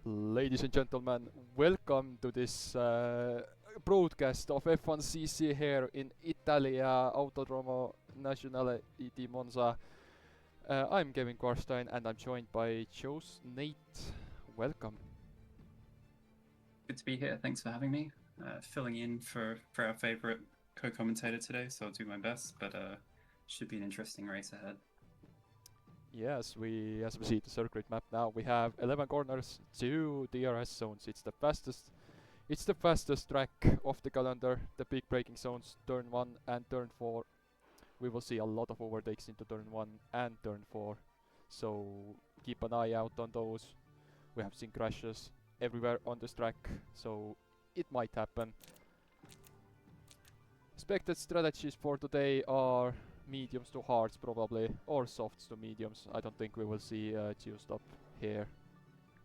Ladies and gentlemen, welcome to this broadcast of F1 CC here in Italia Autodromo Nazionale di Monza. I'm Kevin Korstein and I'm joined by Joe's Nate. Welcome. Good to be here. Thanks for having me. Filling in for our favorite co-commentator today, so I'll do my best, but should be an interesting race ahead. Yes, as we see the circuit map now, we have 11 corners, 2 DRS zones. It's the fastest track of the calendar. The big braking zones, turn 1 and turn 4. We will see a lot of overtakes into turn 1 and turn 4. So keep an eye out on those. We have seen crashes everywhere on this track, so it might happen. Expected strategies for today are mediums to hards probably, or softs to mediums. I don't think we will see geostop here,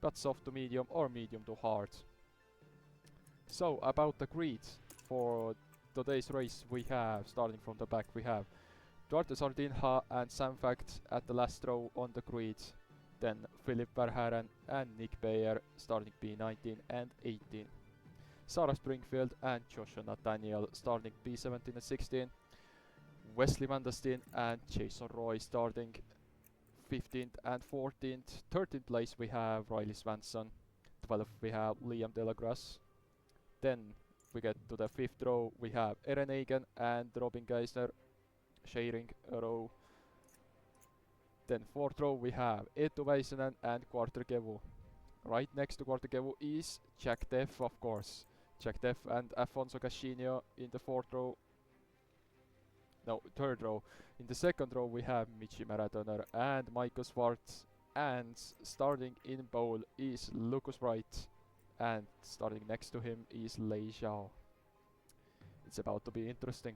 but soft to medium or medium to hard. So about the grid for today's race, we have, starting from the back, we have Duarte Sardinha and Sam Fact at the last row on the grid. Then Philip Verhaeren and Nick Bayer starting P19 and 18. Sarah Springfield and Joshua Nathaniel starting P17 and 16. Wesley Mandestin and Jason Roy starting 15th and 14th. 13th place we have Riley Swanson. 12th we have Liam Delagras. Then we get to the 5th row, we have Eren Eigen and Robin Geisner sharing a row. Then 4th row we have Eetu Väisänen and Quarter Kevu. Right next to Quarter Kevu is Jack Def, of course. Jack Def and Afonso Cascinio in the 4th row. No, 3rd row. In the 2nd row we have Michi Maradona and Michael Schwartz. And starting in pole is Lucas Wright. And starting next to him is Lei Zhao. It's about to be interesting.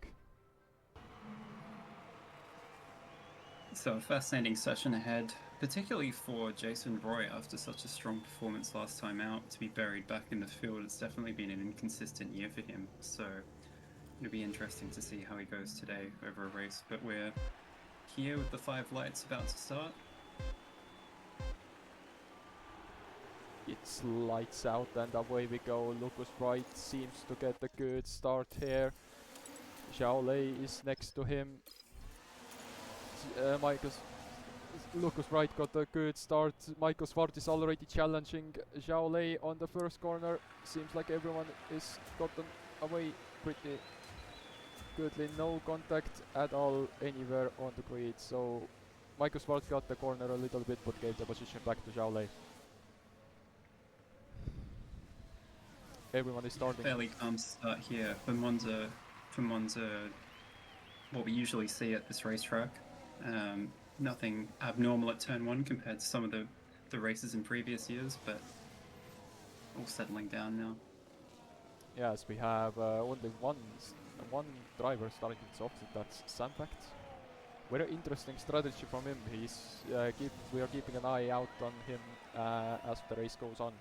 So a fascinating session ahead, particularly for Jason Roy after such a strong performance last time out. To be buried back in the field, it's definitely been an inconsistent year for him. So it'll be interesting to see how he goes today over a race. But we're here with the 5 lights about to start. It's lights out and away we go. Lucas Wright seems to get a good start here. Zhao Lei is next to him. Lucas Wright got a good start. Michael Schwartz is already challenging Zhao Lei on the first corner. Seems like everyone is gotten away pretty goodly. No contact at all anywhere on the grid. So Michael Schwartz got the corner a little bit but gave the position back to Zhao Lei. Everyone is starting. Fairly calm start here for Monza, what we usually see at this racetrack. Nothing abnormal at turn 1 compared to some of the races in previous years, but all settling down now. Yes, we have only one driver starting in soft, that's Sam Fact. Very interesting strategy from him. We are keeping an eye out on him as the race goes on.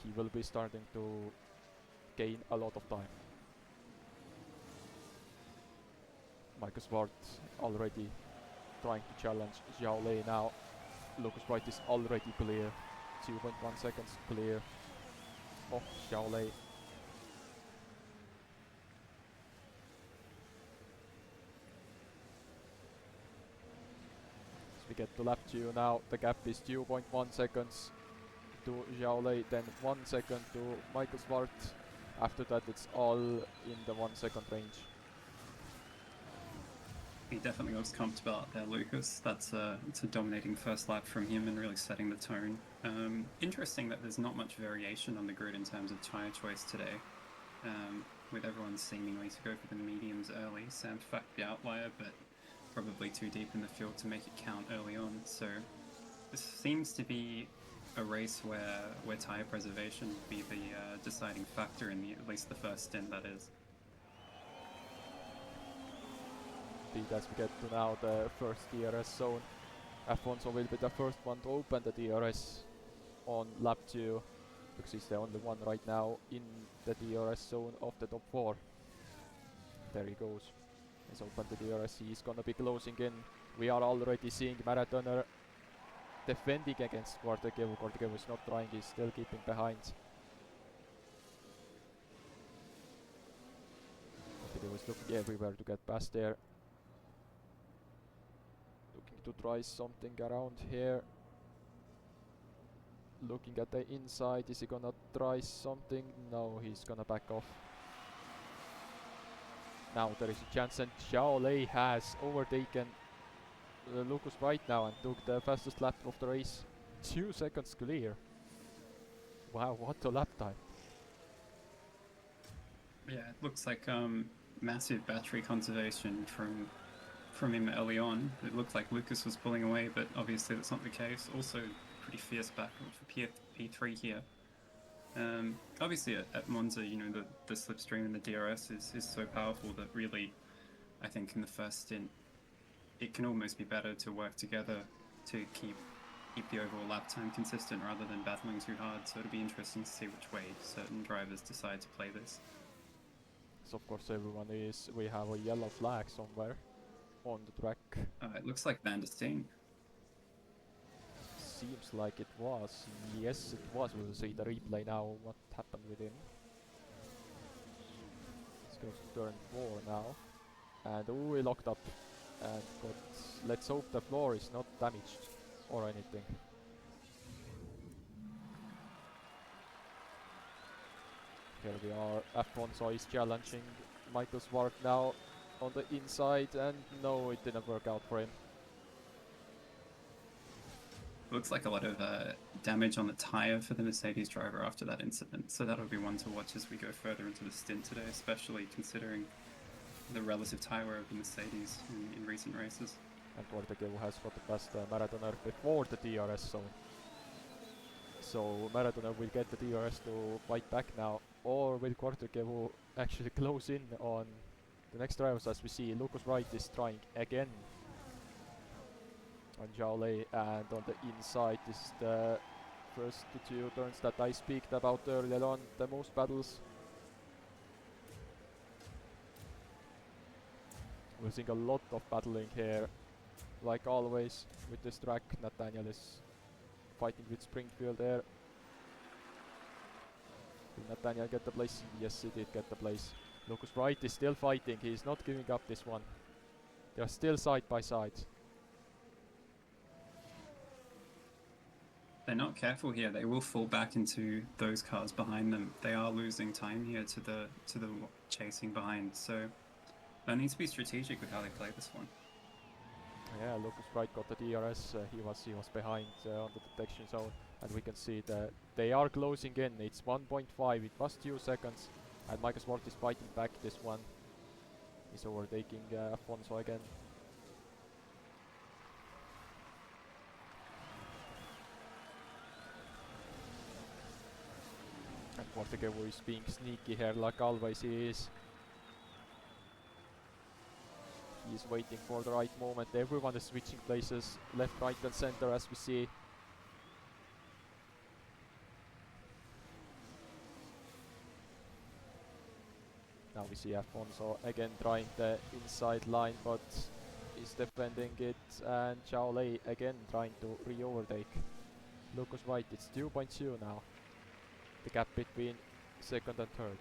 He will be starting to gain a lot of time. Michael Schwartz already trying to challenge Zhao Lei now. Lucas Wright is already clear. 2.1 seconds clear of Zhao Lei. As we get to lap 2 now, the gap is 2.1 seconds to Zhao Lei, then 1 second to Michael Schwartz. After that it's all in the 1 second range. He definitely looks comfortable out there, Lucas. It's a dominating first lap from him and really setting the tone. Interesting that there's not much variation on the grid in terms of tyre choice today, with everyone seemingly to go for the mediums early. Sam Fact the outlier, but probably too deep in the field to make it count early on. So this seems to be a race where tyre preservation will be the deciding factor in at least the first stint, that is. As we get to now the first DRS zone. Afonso will be the first one to open the DRS on lap 2, because he's the only one right now in the DRS zone of the top 4. There he goes. He's opened the DRS, he's gonna be closing in. We are already seeing Marathoner defending against Quartekevu. Quartekevu is not trying, he's still keeping behind. Quartekevu is looking everywhere to get past there. Looking to try something around here. Looking at the inside, is he gonna try something? No, he's gonna back off. Now there is a chance, and Xiao Lei has overtaken Lucas right now and took the fastest lap of the race. 2 seconds clear. Wow, what a lap time. Yeah, it looks like massive battery conservation from him early on. It looked like Lucas was pulling away, but obviously that's not the case. Also, pretty fierce battle for P3 here. Obviously at Monza, you know, the slipstream and the DRS is so powerful that really, I think in the first stint, it can almost be better to work together to keep the overall lap time consistent rather than battling too hard. So it'll be interesting to see which way certain drivers decide to play this. So of course we have a yellow flag somewhere on the track. It looks like Van der Steen. Seems like it was. Yes, it was. We will see the replay now. What happened with him? Let's go to turn 4 now. And oh, he locked up. And got. Let's hope the floor is not damaged or anything. Here we are. Afonso is challenging Michael Swart now on the inside, and no, it didn't work out for him. Looks like a lot of damage on the tyre for the Mercedes driver after that incident, so that'll be one to watch as we go further into the stint today, especially considering the relative tyre wear of the Mercedes in recent races. And Quartekevu has got past Marathoner before the DRS zone. So Marathoner will get the DRS to fight back now, or will Quartekevu actually close in on the next drivers? As we see, Lucas Wright is trying again on Xiao Lei, and on the inside this is the first 2 turns that I speaked about earlier on, the most battles. We're seeing a lot of battling here, like always with this track. Nathaniel is fighting with Springfield there. Did Nathaniel get the place? Yes, he did get the place. Lucas Wright is still fighting, he's not giving up this one. They are still side by side. They're not careful here, they will fall back into those cars behind them. They are losing time here to the chasing behind, so they need to be strategic with how they play this one. Yeah, Lucas Wright got the DRS, he was behind on the detection zone, and we can see that they are closing in. It's 1.5, it was 2 seconds, and Michael Swart is fighting back this one. He's overtaking Afonso again. And Quartekevu is being sneaky here, like always he is. He is waiting for the right moment. Everyone is switching places, left, right and center, as we see. Now we see Afonso again trying the inside line, but he's defending it, and Xiao Lei again trying to re-overtake Lucas Wright. It's 2.2 now, the gap between second and third.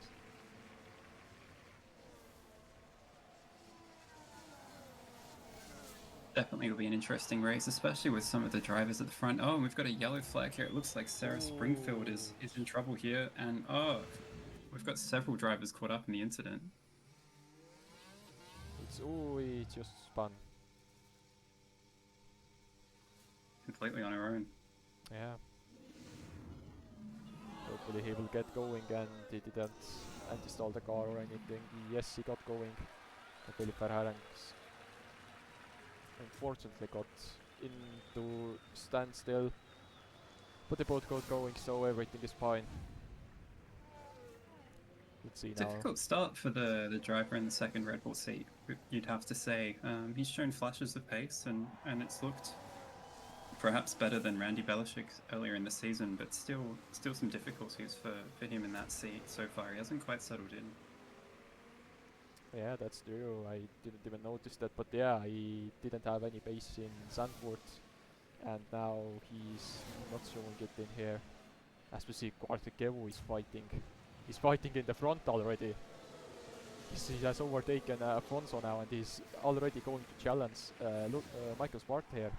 Definitely will be an interesting race, especially with some of the drivers at the front. Oh, and we've got a yellow flag here. It looks like Sarah Springfield is in trouble here, and oh, we've got several drivers caught up in the incident. It's he just spun. Completely on her own. Yeah. Hopefully he will get going, and he didn't anti-stall the car or anything. Yes, he got going. Billy Verharen's unfortunately got into standstill, but they both got going, so everything is fine. Let's see now. Difficult start for the driver in the second Red Bull seat, you'd have to say. He's shown flashes of pace, and it's looked perhaps better than Randy Belichick earlier in the season, but still some difficulties for him in that seat so far. He hasn't quite settled in. Yeah, that's true. I didn't even notice that, but yeah, he didn't have any pace in Zandvoort, and now he's not showing it in here. As we see, Quartekevu is fighting. He's fighting in the front already. He has overtaken Afonso now, and he's already going to challenge Michael Smart here.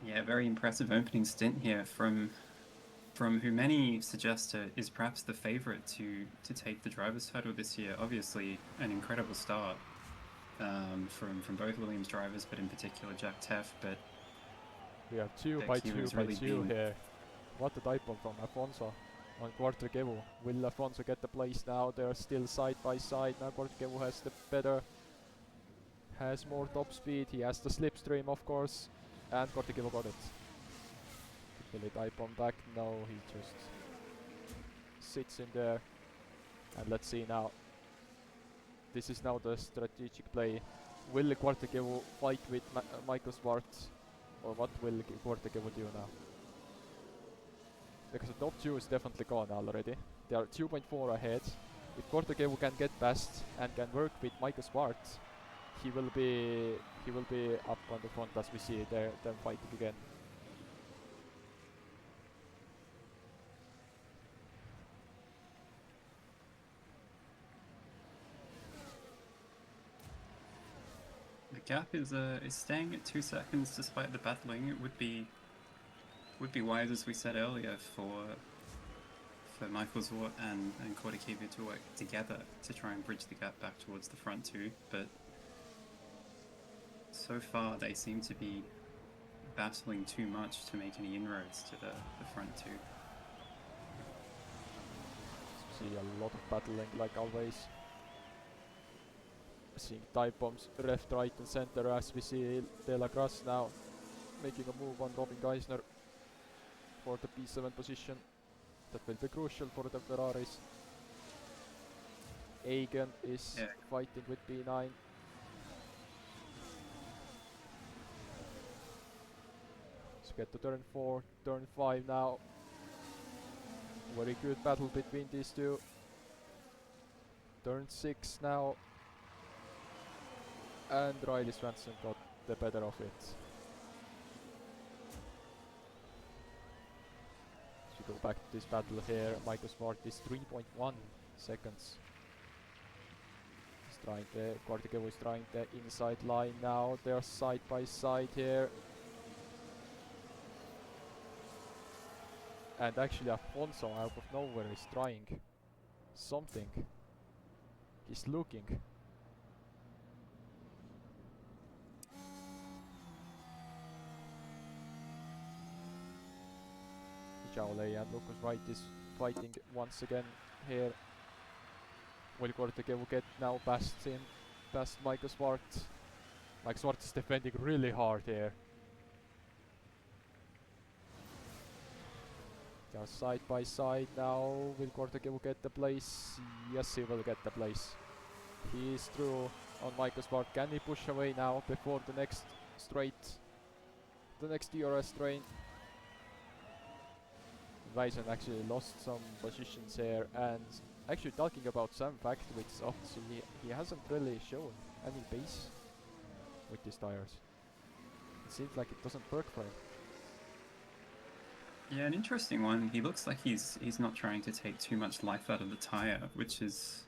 Yeah, very impressive opening stint here from who many suggest is perhaps the favourite to take the driver's title this year. Obviously, an incredible start from both Williams drivers, but in particular Jack Teff. But we have 2 by 2 by 2 here. What a type from Afonso on Quartekevu. Will Afonso get the place now? They're still side by side. Now Quartekevu has the better, has more top speed. He has the slipstream, of course, and Quartekevu got it. Will he type on back? No, he just sits in there. And let's see now. This is now the strategic play. Will Quartekevu fight with Michael Smart? Or what will Quartekevu do now? Because the top 2 is definitely gone already. They are 2.4 ahead. If Quartekevu can get past and can work with Michael Smart, he will be up on the front, as we see them fighting again. The gap is staying at 2 seconds despite the battling. It would be wise, as we said earlier, for Michael Zwart and Quartekevu to work together to try and bridge the gap back towards the front 2. But so far they seem to be battling too much to make any inroads to the front 2. See a lot of battling like always. Seeing dive bombs left, right and center, as we see De La Grasse now making a move on Robin Geisner for the P7 position. That will be crucial for the Ferraris. Egan is fighting with P9. Let's get to turn 4, turn 5 now. Very good battle between these two. Turn 6 now. And Riley Swanson got the better of it. So we go back to this battle here. Michael Smart is 3.1 seconds. He's trying the Quartekevu is trying the inside line now. They're side by side here. And actually Afonso out of nowhere is trying something. He's looking. Jaulet and Lucas Wright is fighting once again here. Will Quartekevu get now past him, past Michael Smart? Michael Smart is defending really hard here. They are side by side now. Will Quartekevu get the place? Yes, he will get the place. He is through on Michael Smart. Can he push away now before the next straight, the next DRS train? Bison actually lost some positions here, and actually talking about Sam Fact with softs, he hasn't really shown any pace with these tires. It seems like it doesn't work for him. Yeah, an interesting one. He looks like he's not trying to take too much life out of the tire, which is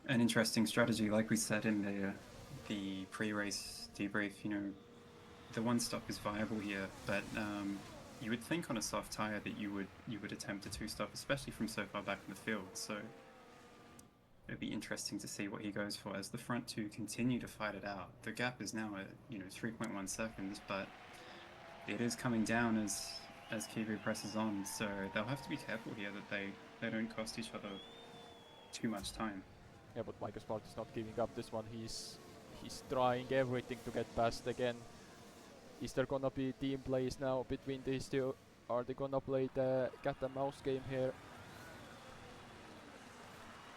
an interesting strategy. Like we said in the pre-race debrief, you know, the one stop is viable here, but you would think on a soft tire that you would attempt a 2-stop, especially from so far back in the field. So it'd be interesting to see what he goes for as the front 2 continue to fight it out. The gap is now at 3.1 seconds, but it is coming down as Kiwi presses on. So they'll have to be careful here that they don't cost each other too much time. Yeah, but Michael Smart is not giving up this one. He's trying everything to get past again. Is there gonna be team plays now between these two? Are they gonna play the cat and mouse game here?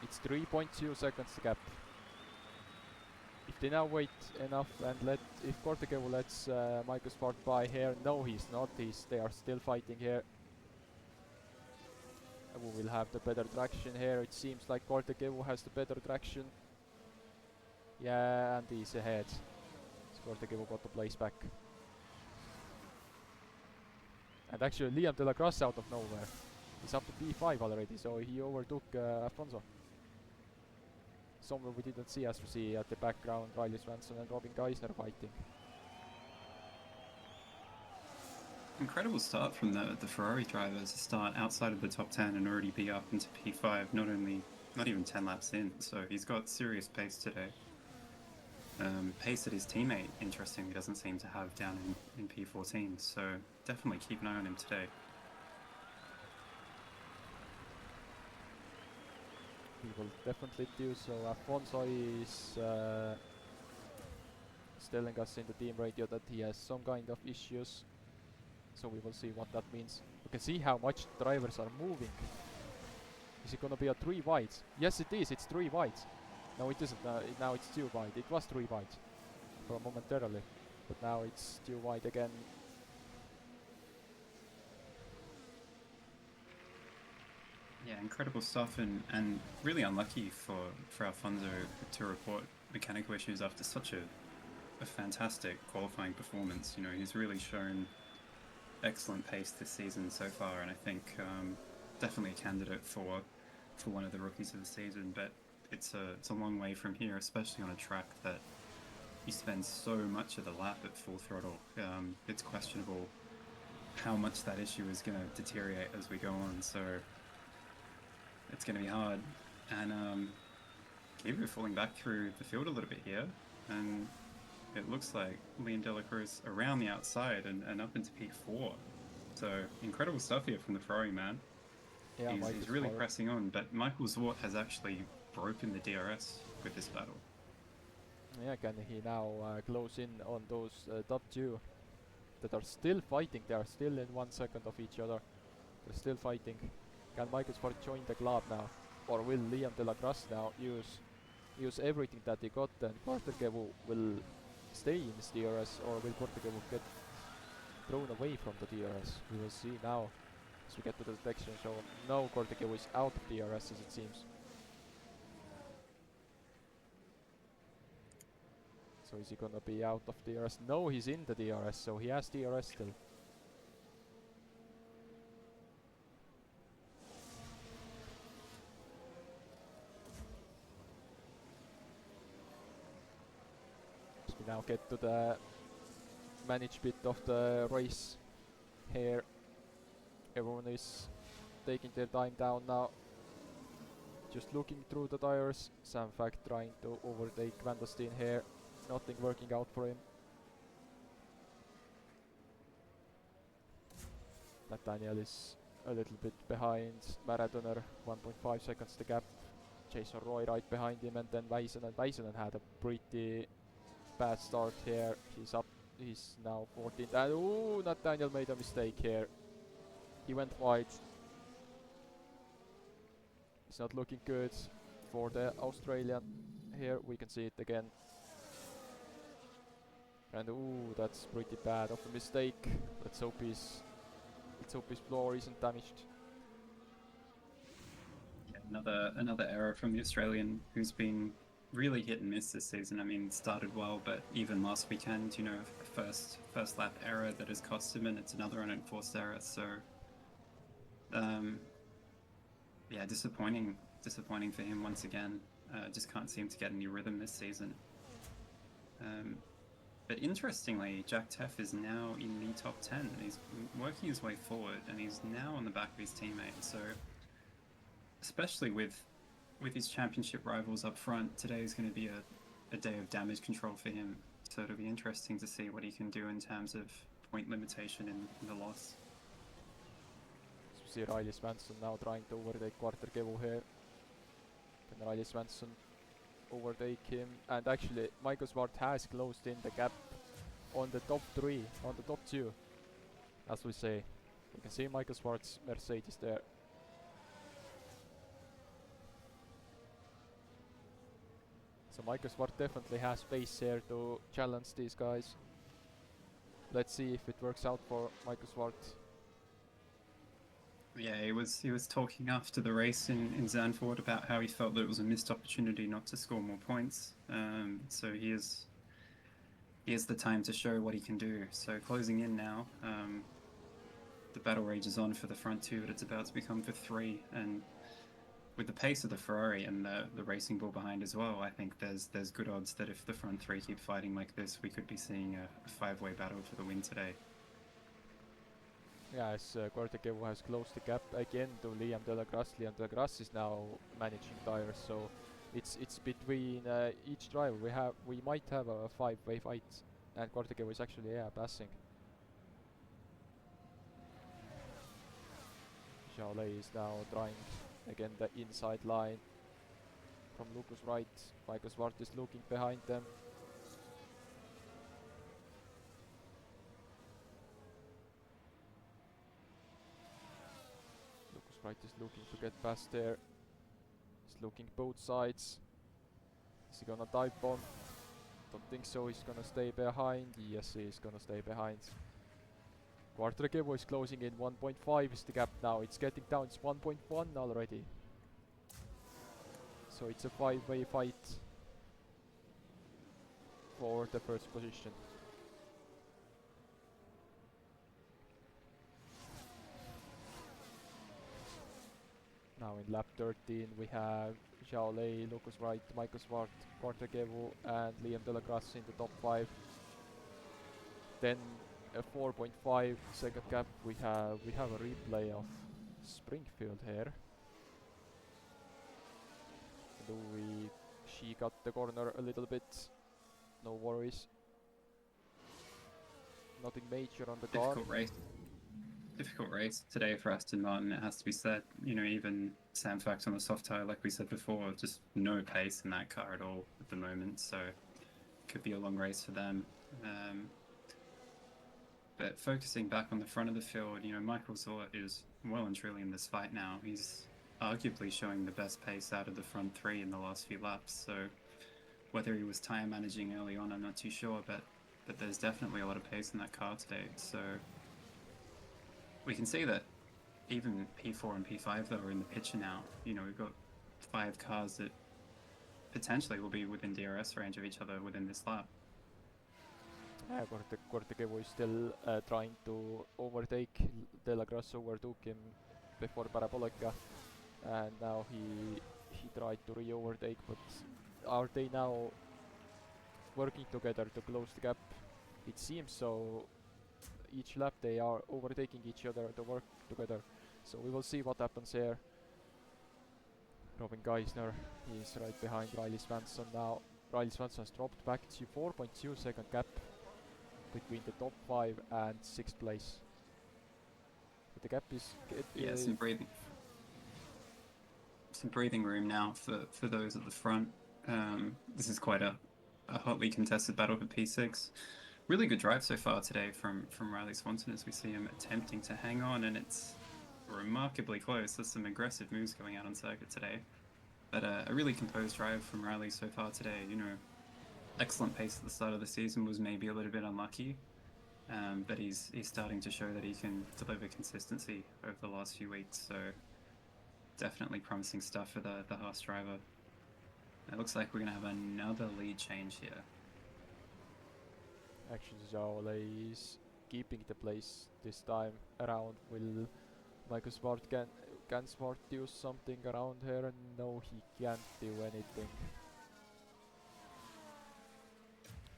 It's 3.2 seconds gap. If they now wait enough and if Quartekevu lets Michael Smart by here, no, he's not. They are still fighting here. We will have the better traction here. It seems like Quartekevu has the better traction. Yeah, and he's ahead. So Kortegivo got the place back. And actually Liam de la Crosse out of nowhere. He's up to P5 already, so he overtook Afonso. Somewhere we didn't see, as we see at the background, Riley Swanson and Robin Geisner fighting. Incredible start from the Ferrari drivers to start outside of the top 10 and already be up into P5, not even 10 laps in, so he's got serious pace today. Pace that his teammate, interestingly, doesn't seem to have down in P14, so definitely keep an eye on him today. We will definitely do so. Afonso is telling us in the team radio that he has some kind of issues, so we will see what that means. You can see how much drivers are moving. Is it gonna be a 3 wides? Yes it is, it's 3 wides. No it isn't, now it's 2 wide. It was 3 wide for momentarily, but now it's 2 wide again. Yeah, incredible stuff, and really unlucky for Alfonso to report mechanical issues after such a fantastic qualifying performance. You know, he's really shown excellent pace this season so far, and I think definitely a candidate for one of the rookies of the season. But it's a long way from here, especially on a track that you spend so much of the lap at full throttle. It's questionable how much that issue is going to deteriorate as we go on. So it's going to be hard, and Kivu falling back through the field a little bit here, and it looks like Liam de la Cruz around the outside and up into P4. So incredible stuff here from the Ferrari man. Yeah, he's really pressing on, but Michael Zwart has actually broken the DRS with this battle. Yeah, can he now close in on those top 2 that are still fighting? They are still in 1 second of each other. They're still fighting. Can Michael Zwart join the club now? Or will Liam de la Crosse now use everything that he got, and Kortegivo will stay in his DRS, or will Kortegivo get thrown away from the DRS? We will see now as we get to the detection show. No, Kortegivo is out of DRS as it seems. So is he gonna be out of DRS? No, he's in the DRS, so he has DRS still. So we now get to the managed bit of the race here. Everyone is taking their time down now, just looking through the tires. Sam Fact trying to overtake Van der Steen here, nothing working out for him. Nathaniel is a little bit behind Maradona, 1.5 seconds the gap. Jason Roy right behind him, and then Väisänen had a pretty bad start here. He's now 14th, and ooh, Nathaniel made a mistake here. He went wide. It's not looking good for the Australian here. We can see it again. And ooh, that's pretty bad of a mistake. Let's hope his floor isn't damaged. Yeah, another error from the Australian, who's been really hit and miss this season. I mean, started well, but even last weekend, you know, a first lap error that has cost him, and it's another unenforced error. So yeah, disappointing for him once again. Just can't seem to get any rhythm this season. But interestingly, Jack Teff is now in the top 10. He's working his way forward, and he's now on the back of his teammate. So especially with his championship rivals up front, today is going to be a day of damage control for him. So it'll be interesting to see what he can do in terms of point limitation in the loss. See Riley Swanson now trying to overtake Kortegivo here. Can Riley Swanson overtake him? And actually Michael Zwart has closed in the gap on the top 3, on the top 2, as we say. You can see Michael Zwart's Mercedes there. So Michael Zwart definitely has space here to challenge these guys. Let's see if it works out for Michael Zwart. Yeah, he was talking after the race in Zandvoort about how he felt that it was a missed opportunity not to score more points. So he is Here's the time to show what he can do. So closing in now. The battle rages on for the front two, but it's about to become for three. And with the pace of the Ferrari and the racing bull behind as well, I think there's good odds that if the front three keep fighting like this, we could be seeing a five-way battle for the win today. Yeah, as Quartekevo has closed the gap again to Liam Delagrasse. Liam Delagrasse is now managing tires, so it's between each driver. We might have a five-way fight, and Quartekevo is actually passing. Charlet is now trying again the inside line from Lucas right. Michael Swart is looking behind them. Lucas right is looking to get past there. He's looking both sides. Is he gonna dive bomb? Don't think so. He's gonna stay behind. Yes, he's gonna stay behind. Quartekevo is closing in. 1.5 is the gap now. It's getting down. It's 1.1 already. So it's a five-way fight for the first position. Now in lap 13 we have Charlet, Lucas Wright, Michael Swart, Quartekevo and Liam Delagrasse in the top 5. Then a 4.5 second gap. We have a replay of Springfield here. She got the corner a little bit. No worries. Nothing major on the car. Difficult race today for Aston Martin, it has to be said. You know, even Sam Fact on the soft tyre, like we said before, just no pace in that car at all at the moment, so could be a long race for them. But focusing back on the front of the field, you know, Michael Zort is well and truly in this fight now. He's arguably showing the best pace out of the front three in the last few laps, so whether he was tyre managing early on, I'm not too sure, but there's definitely a lot of pace in that car today, so we can see that even P4 and P5 though are in the picture now. You know, we've got 5 cars that potentially will be within DRS range of each other within this lap. Quartekevo is still trying to overtake. Delagrasse overtook him before Parabolica, and now he tried to re-overtake, but are they now working together to close the gap? It seems so. Each lap they are overtaking each other to work together, so we will see what happens here. Robin Geisner is right behind Riley Swanson now. Riley Swanson has dropped back to 4.2 second gap between the top 5 and 6th place. But the gap is some breathing room now for those at the front. This is quite a hotly contested battle for P6. Really good drive so far today from Riley Swanson as we see him attempting to hang on, and it's remarkably close. There's some aggressive moves going out on circuit today, but a really composed drive from Riley so far today. You know, excellent pace at the start of the season, was maybe a little bit unlucky, but he's starting to show that he can deliver consistency over the last few weeks, so definitely promising stuff for the Haas driver. It looks like we're going to have another lead change here. Actually, Zhao is keeping the place this time around. Will Michael Smart can Smart do something around here? No, he can't do anything,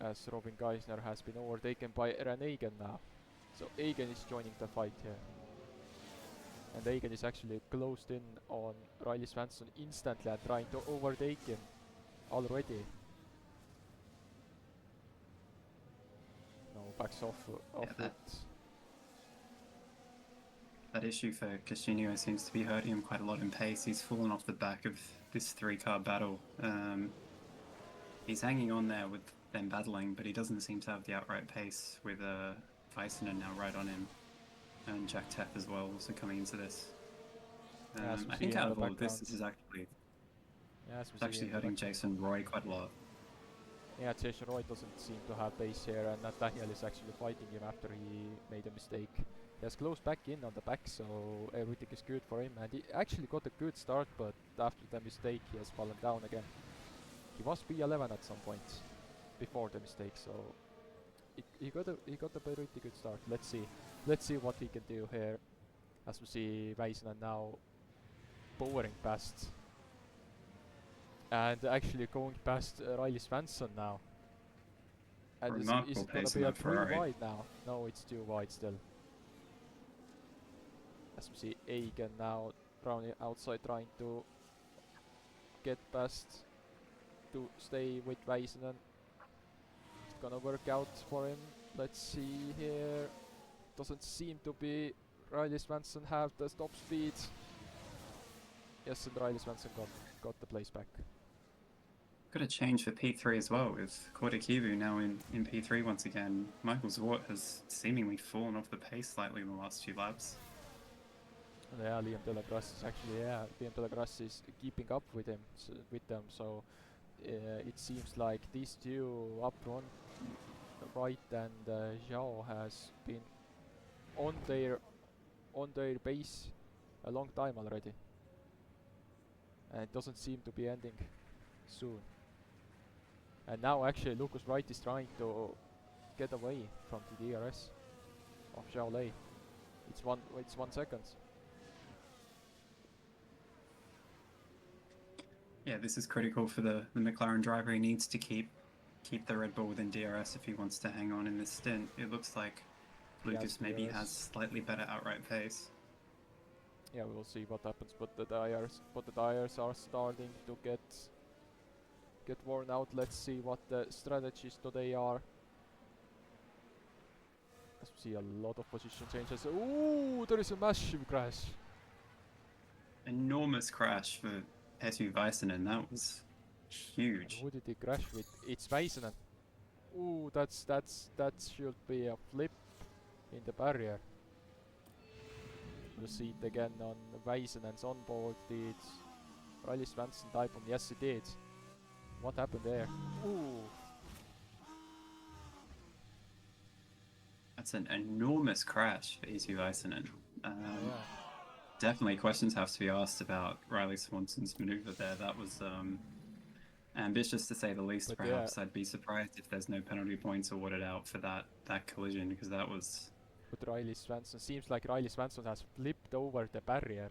as Robin Geisner has been overtaken by Eren Eigen now. So Eigen is joining the fight here, and Eigen is actually closed in on Riley Swanson instantly and trying to overtake him already. No, backs off it. That issue for Cashinio seems to be hurting him quite a lot in pace. He's fallen off the back of this 3-car battle. He's hanging on there with them battling, but he doesn't seem to have the outright pace with Weissenen now right on him, and Jack Teff as well also coming into this. I think out of all of this is actually hurting Jason Roy quite a lot. Yeah, Jason Roy doesn't seem to have pace here, and Nathaniel is actually fighting him after he made a mistake. He has closed back in on the back, so everything is good for him, and he actually got a good start, but after the mistake he has fallen down again. He was P11 at some point before the mistake, so he got a pretty good start. Let's see what he can do here. As we see Väisänen now powering past and actually going past Riley Svensson now. And is Remarkable it gonna pace be on a that 3 Ferrari. wide now? No, it's 2 wide still. As we see Eigen now round outside trying to get past to stay with Väisänen. It's gonna work out for him. Let's see here. Doesn't seem to be. Riley Svensson have the top speed. Yes, and Riley Svensson got the place back. Got a change for P3 as well, with Kodakivu now in P3 once again. Michael Zwart has seemingly fallen off the pace slightly in the last few laps. And yeah, Liam Delagras is actually, Liam Delagras is keeping up with him, with them. So it seems like these two up front, Wright and Zhao, has been on their base a long time already, and it doesn't seem to be ending soon. And now actually Lucas Wright is trying to get away from the DRS of Zhao Lei. It's 1 second. Yeah, this is critical for the McLaren driver. He needs to keep the Red Bull within DRS if he wants to hang on in this stint. It looks like Lucas maybe has slightly better outright pace. Yeah, we will see what happens, but the tires are starting to get worn out. Let's see what the strategies today are. As we see a lot of position changes. Ooh, there is a massive crash. Enormous crash for Etu Väisänen. That was huge. And who did he crash with? It's Väisänen. Ooh, that should be a flip in the barrier. We'll see it again on Väisänen's onboard. Did Riley Svensson type on? Yes, he did. What happened there? Ooh. That's an enormous crash for Etu Väisänen. Yeah. Definitely questions have to be asked about Riley Swanson's maneuver there. That was ambitious to say the least. But perhaps yeah. I'd be surprised if there's no penalty points awarded out for that collision, because that was... But Riley Svensson, seems like Riley Svensson has flipped over the barrier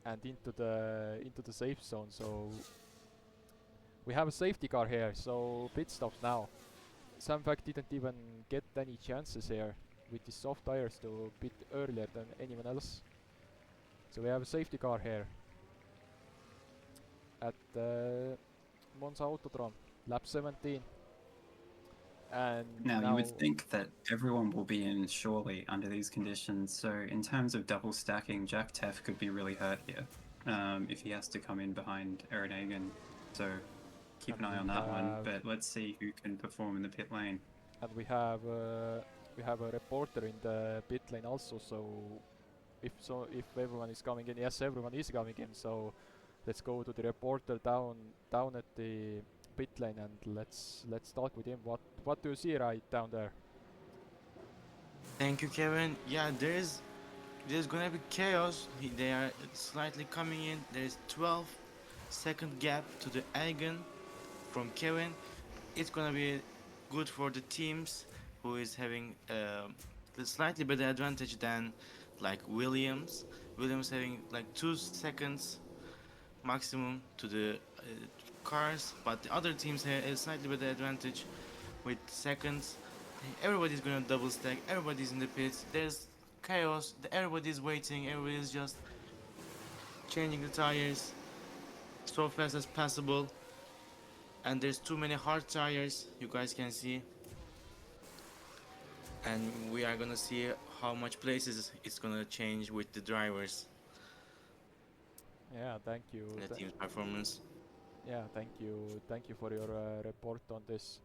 and into the safe zone. So we have a safety car here, so pit stops now. Samvak didn't even get any chances here with his soft tires to pit earlier than anyone else. So we have a safety car here at Monza Autodrome, lap 17. And now you would think that everyone will be in surely under these conditions. So in terms of double stacking, Jack Teff could be really hurt here if he has to come in behind Aaron Hagen. So keep an eye on that one. But let's see who can perform in the pit lane. And we have a reporter in the pit lane also. So if everyone is coming in, yes, everyone is coming in. So let's go to the reporter down at the pit lane and let's talk with him. What do you see right down there? Thank you, Kevin. Yeah, there's gonna be chaos. They are slightly coming in. There's 12-second gap to the Eigen from Kevin. It's gonna be good for the teams who is having a slightly better advantage than like Williams. Williams having like 2 seconds maximum to the cars, but the other teams have a slightly better advantage with seconds. Everybody's gonna double stack, everybody's in the pits, there's chaos, everybody's waiting, everybody's just changing the tires so fast as possible, and there's too many hard tires, you guys can see, and we are gonna see how much places it's gonna change with the drivers. Yeah, thank you. The team's performance. Yeah, thank you for your report on this.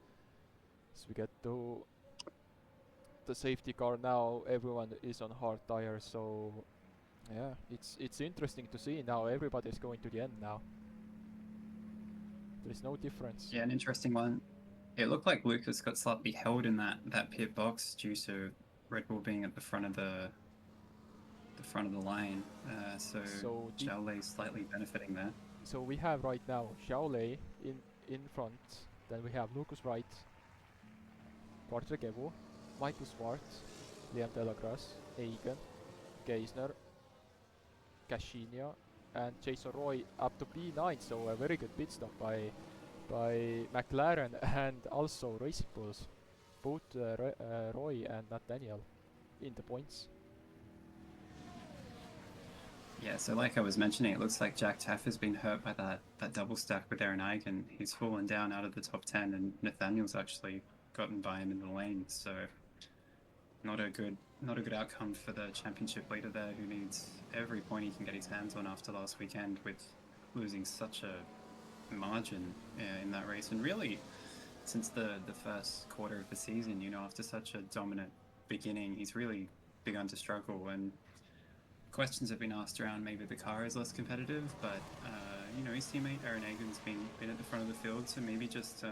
So we get to the safety car now. Everyone is on hard tires, so yeah, it's interesting to see now. Everybody's going to the end now. There is no difference. Yeah, an interesting one. It looked like Lucas got slightly held in that pit box due to Red Bull being at the front of the line. So Zhao Lei slightly benefiting there. So we have right now Zhao Lei in front. Then we have Lucas Wright Quartregevu, Michael Schwartz, Liam Delagras, Egan, Geisner, Cashinia, and Jason Roy up to P9. So a very good pit stop by McLaren and also Racing Bulls. Both Roy and Nathaniel in the points. Yeah, so like I was mentioning, it looks like Jack Taff has been hurt by that double stack with Aaron Eigen. He's fallen down out of the top 10, and Nathaniel's actually gotten by him in the lane. So not a good outcome for the championship leader there, who needs every point he can get his hands on after last weekend, with losing such a margin in that race. And really, since the first quarter of the season, you know, after such a dominant beginning, he's really begun to struggle. And questions have been asked around maybe the car is less competitive, but you know, his teammate Aaron Egan's been at the front of the field, so maybe just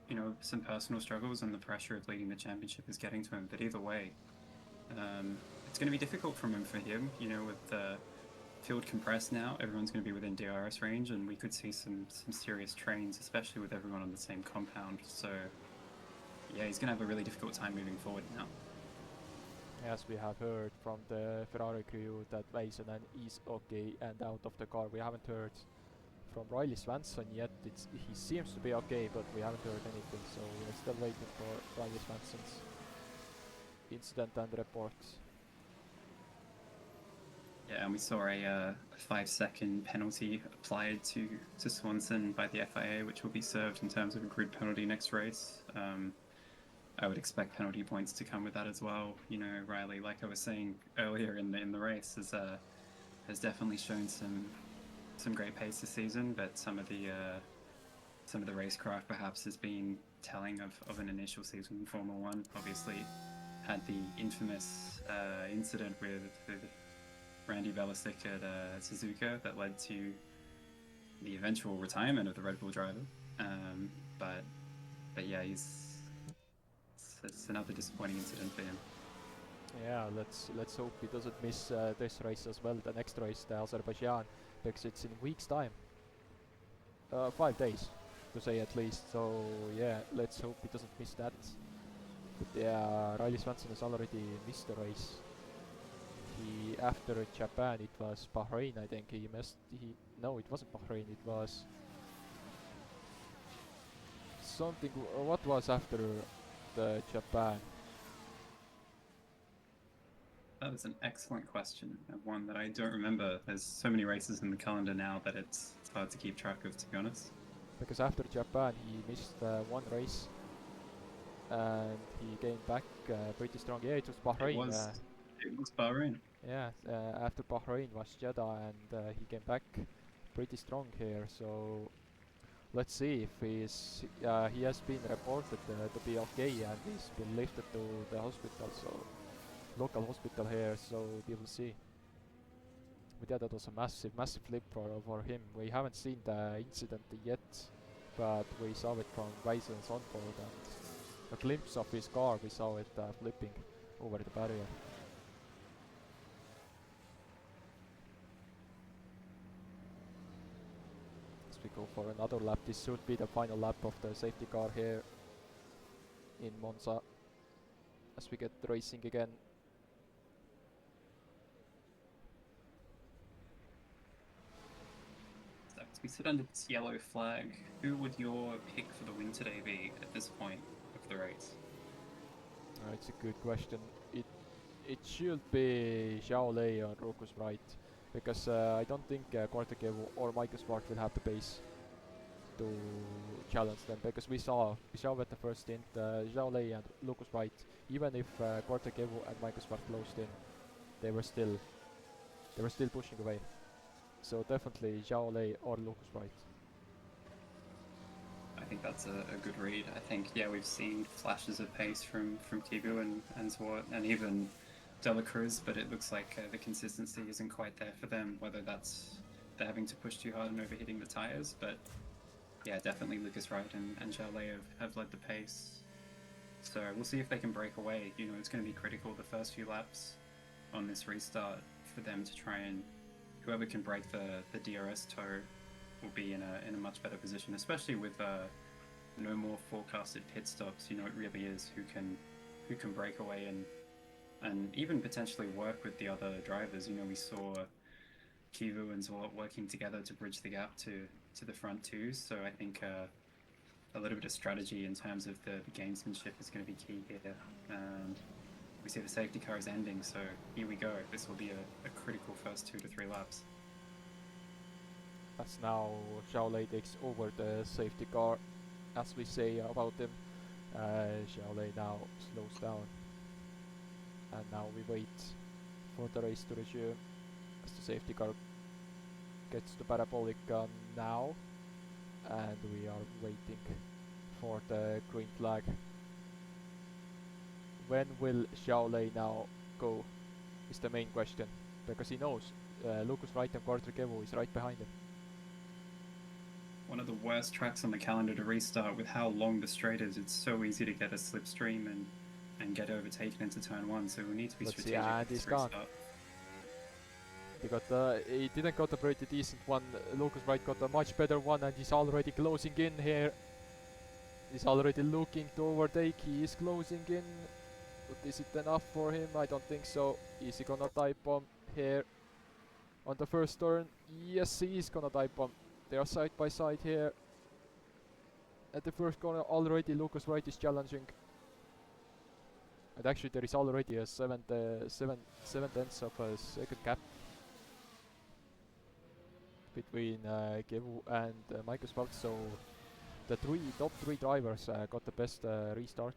you know, some personal struggles and the pressure of leading the championship is getting to him. But either way, it's going to be difficult for him. You know, with the field compressed now, everyone's going to be within DRS range, and we could see some serious trains, especially with everyone on the same compound. So yeah, he's going to have a really difficult time moving forward now. As we have heard from the Ferrari crew that Väisänen is okay and out of the car. We haven't heard from Riley Swanson yet. He seems to be okay, but we haven't heard anything, so we're still waiting for Riley Swanson's incident and report. Yeah, and we saw a 5-second penalty applied to Swanson by the FIA, which will be served in terms of a grid penalty next race. I would expect penalty points to come with that as well. You know, Riley, like I was saying earlier in the race, has definitely shown some great pace this season, but some of the racecraft perhaps has been telling of an initial season in Formula One. Obviously, had the infamous incident with Randy Velicic at Suzuka that led to the eventual retirement of the Red Bull driver. But yeah, it's another disappointing incident for him. Yeah, let's hope he doesn't miss this race as well. The next race, the Azerbaijan, because it's in a week's time. 5 days, to say at least. So yeah, let's hope he doesn't miss that. But yeah, Riley Swanson has already missed the race. After Japan, it was Bahrain, I think. No, it wasn't Bahrain. It was something. What was after the Japan? That is an excellent question, and one that I don't remember. There's so many races in the calendar now that it's hard to keep track of, to be honest. Because after Japan, he missed one race, and he came back pretty strong. Yeah, it was Bahrain. It was Bahrain. Yeah, after Bahrain was Jeddah, and he came back pretty strong here. So let's see if he has been reported to be okay, and he's been lifted to the hospital, so local hospital here. So we will see. But yeah, that was a massive flip for him. We haven't seen the incident yet, but we saw it from Väisänen's onboard, and a glimpse of his car. We saw it flipping over the barrier. We go for another lap. This should be the final lap of the safety car here in Monza as we get racing again. So as we sit under this yellow flag, who would your pick for the win today be at this point of the race? It's a good question. It should be Zhao Lei or Rocus Wright, because I don't think Quartregevu or Michael Smart will have the pace to challenge them, because we saw at the first stint Zhao Lei and Lucas Wright, even if Quartregevu and Michael Smart closed in, they were still pushing away. So definitely Zhao Lei or Lucas Wright. I think that's a good read. I think, yeah, we've seen flashes of pace from Kibu and Swart and even De La Cruz, but it looks like the consistency isn't quite there for them, whether that's they're having to push too hard and overheating the tyres. But yeah, definitely Lucas Wright and Zhao Lei have led the pace. So we'll see if they can break away. You know, it's going to be critical the first few laps on this restart for them to try and whoever can break the DRS tow will be in a much better position, especially with no more forecasted pit stops. You know, it really is who can break away and even potentially work with the other drivers. You know, we saw Kivu and Zwart working together to bridge the gap to the front twos. So I think a little bit of strategy in terms of the gamesmanship is going to be key here. We see the safety car is ending, so here we go. This will be a critical first 2 to 3 laps. As now Xiaolei takes over the safety car, as we say about him. Xiaolei now slows down, and now we wait for the race to resume as the safety car gets to parabolic now, and we are waiting for the green flag. When will Xiaolei now go is the main question, because he knows Lucas Wright and Quarterkevo is right behind him. One of the worst tracks on the calendar to restart with how long the straight is. It's so easy to get a slipstream and get overtaken into turn 1, so we need to be Let's see, strategic and with this he's gone. restart. He didn't got a pretty decent one. Lucas Wright got a much better one, and he's already closing in here. He's already looking to overtake. He is closing in. But is it enough for him? I don't think so. Is he gonna dive bomb here on the first turn? Yes, he is gonna dive bomb. They are side by side here. At the first corner already Lucas Wright is challenging. And actually there is already a 7 tenths of a second gap between Kevu and Michael Spout, so the top three drivers got the best restart.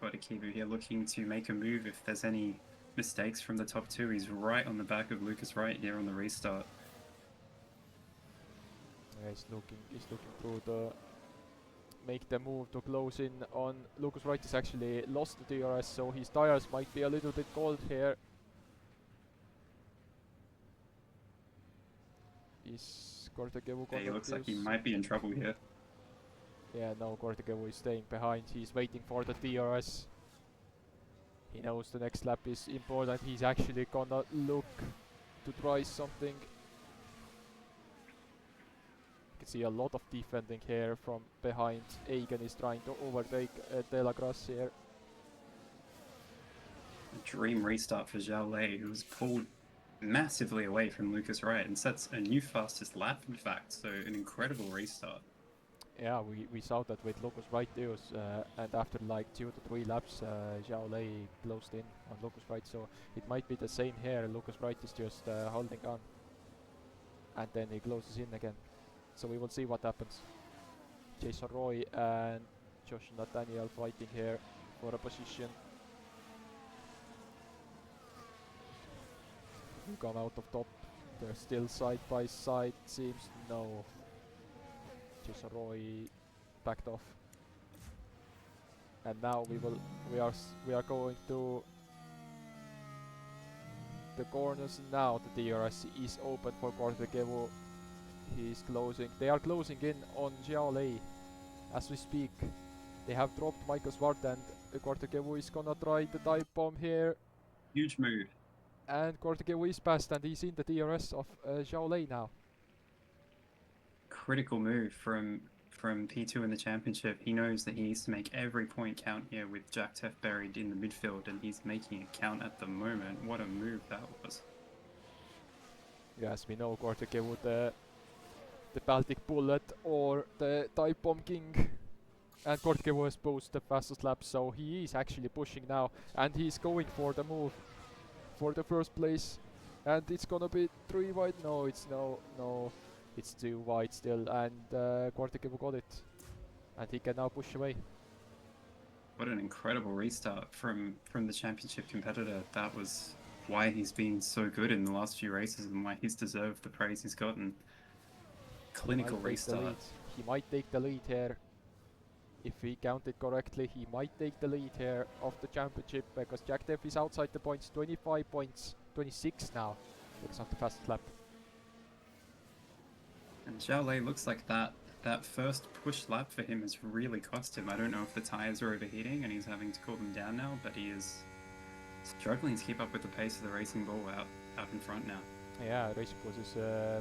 Got a Kivu here looking to make a move if there's any mistakes from the top 2. He's right on the back of Lucas Wright here on the restart. Yeah, he's looking through the make the move to close in on Lucas Wright. Has actually lost the DRS, so his tires might be a little bit cold here. Is Quarterkevo Yeah, he looks like he might be in trouble here. Yeah, no, Quarterkevo is staying behind. He's waiting for the DRS. He knows the next lap is important. He's actually gonna look to try something. You can see a lot of defending here from behind. Egan is trying to overtake De La Grasse here. A dream restart for Xiaolei, who was pulled massively away from Lucas Wright and sets a new fastest lap, in fact, so an incredible restart. Yeah, we saw that with Lucas Wright too, and after like 2 to 3 laps, Xiaolei closed in on Lucas Wright, so it might be the same here. Lucas Wright is just holding on, and then he closes in again. So we will see what happens. Jason Roy and Josh Nathaniel fighting here for a position. Who come out of top? They're still side by side. Seems no. Jason Roy backed off, and now we are going to the corners now. The DRS is open for Quarterkevo. He's closing. They are closing in on Xiaolei as we speak. They have dropped Michael Swart, and Quarterkevo is gonna try the dive bomb here. Huge move. And Quarterkevo is past, and he's in the DRS of Xiaolei now. Critical move from P2 in the championship. He knows that he needs to make every point count here with Jack Teff buried in the midfield, and he's making it count at the moment. What a move that was. Yes, we know Quarterkevo, the Baltic Bullet or the dive bomb king. And Quarterkevo has posted the fastest lap, so he is actually pushing now, and he's going for the move for the first place. And it's gonna be 3 wide. No, it's no. It's 2 wide still, and Quarterkevo got it, and he can now push away. What an incredible restart from the championship competitor. That was why he's been so good in the last few races and why he's deserved the praise he's gotten. Clinical restart. He might take the lead here. If we counted correctly, he might take the lead here of the championship, because Jack Teff is outside the points, 25 points, 26 now, because of the fastest lap. And Xiaolei looks like that first push lap for him has really cost him. I don't know if the tyres are overheating and he's having to cool them down now, but he is struggling to keep up with the pace of the Racing Bull out in front now. Yeah, Racing Bulls is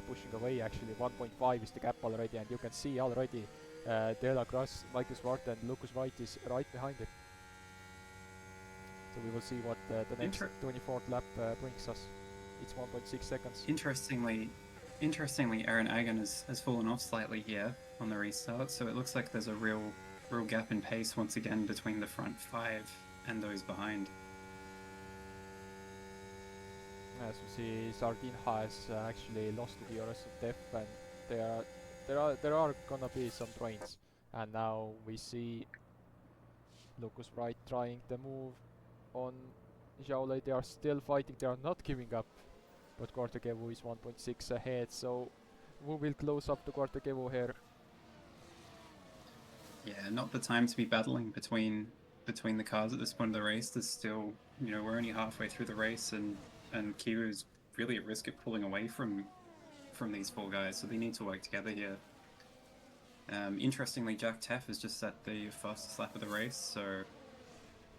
pushing away actually. 1.5 is the gap already, and you can see already De La Crosse, Michael Swart and Lucas Wright is right behind him. So we will see what the next Inter- 24th lap brings us. It's 1.6 seconds. Interestingly, Aaron Agan has fallen off slightly here on the restart, so it looks like there's a real gap in pace once again between the front 5 and those behind. As we see, Sardine has actually lost to DRS and Def, and there are gonna be some trains. And now we see Lucas Wright trying the move on Xiaolei. They are still fighting, they are not giving up. But Quartagevo is 1.6 ahead, so who will close up to Quartagevo here? Yeah, not the time to be battling between the cars at this point of the race. There's still, we're only halfway through the race, and Kiwu's really at risk of pulling away from these 4 guys, so they need to work together here. Interestingly, Jack Teff has just set the fastest lap of the race, so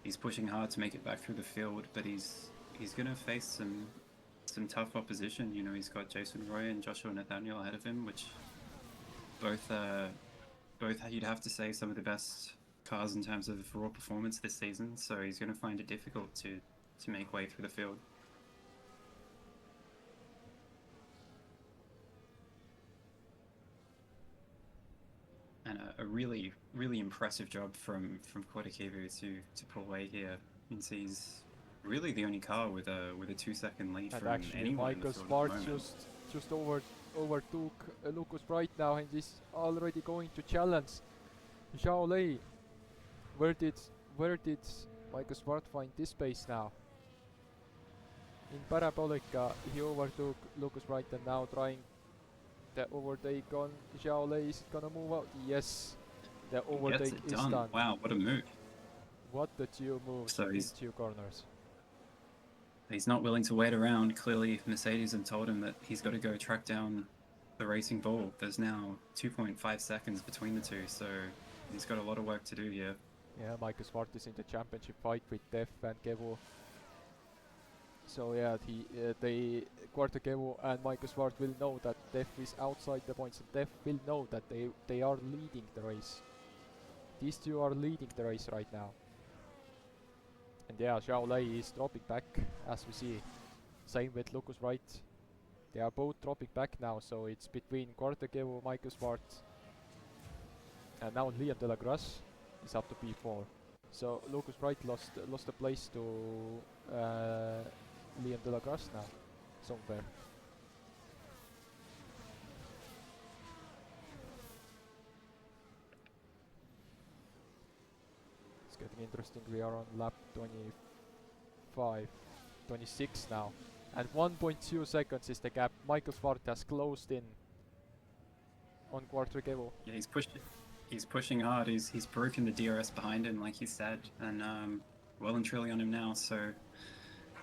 he's pushing hard to make it back through the field, but he's going to face some tough opposition. He's got Jason Roy and Joshua Nathaniel ahead of him, which both you'd have to say some of the best cars in terms of raw performance this season, so he's going to find it difficult to make way through the field. And a really, really impressive job from Kodakivu to pull away here. He's really the only car with a 2-second lead And from actually, anyone in the Michael field at Spark the moment. just overtook Lucas Wright now, and is already going to challenge Xiaolei. Where did Michael Spark find this space now? In Parabolica, he overtook Lucas Wright and now trying the overtake on Xiaolei. Is it gonna move out? Yes, the Gets overtake it is done. done. Wow, what a move. What the 2 moves So in he's- 2 corners. He's not willing to wait around. Clearly, Mercedes have told him that he's got to go track down the Racing Bull. There's now 2.5 seconds between the two, so he's got a lot of work to do here. Yeah, Michael Swart is in the championship fight with Def and Kevo. So yeah, they Quartagevo and Michael Swart will know that Def is outside the points, and Def will know that they are leading the race. These 2 are leading the race right now. And yeah, Xiaolei is dropping back, as we see. Same with Lucas Wright. They are both dropping back now, so it's between Quartagevo, Michael Swart, and now Liam De La Crosse is up to P4. So Lucas Wright lost a place to Liam De La Crosse now, somewhere. It's getting interesting. We are on lap 26 now, and 1.2 seconds is the gap. Michael Swart has closed in on Quartagevo. Yeah, he's pushing hard. He's broken the DRS behind him, like he said, and well and truly on him now. So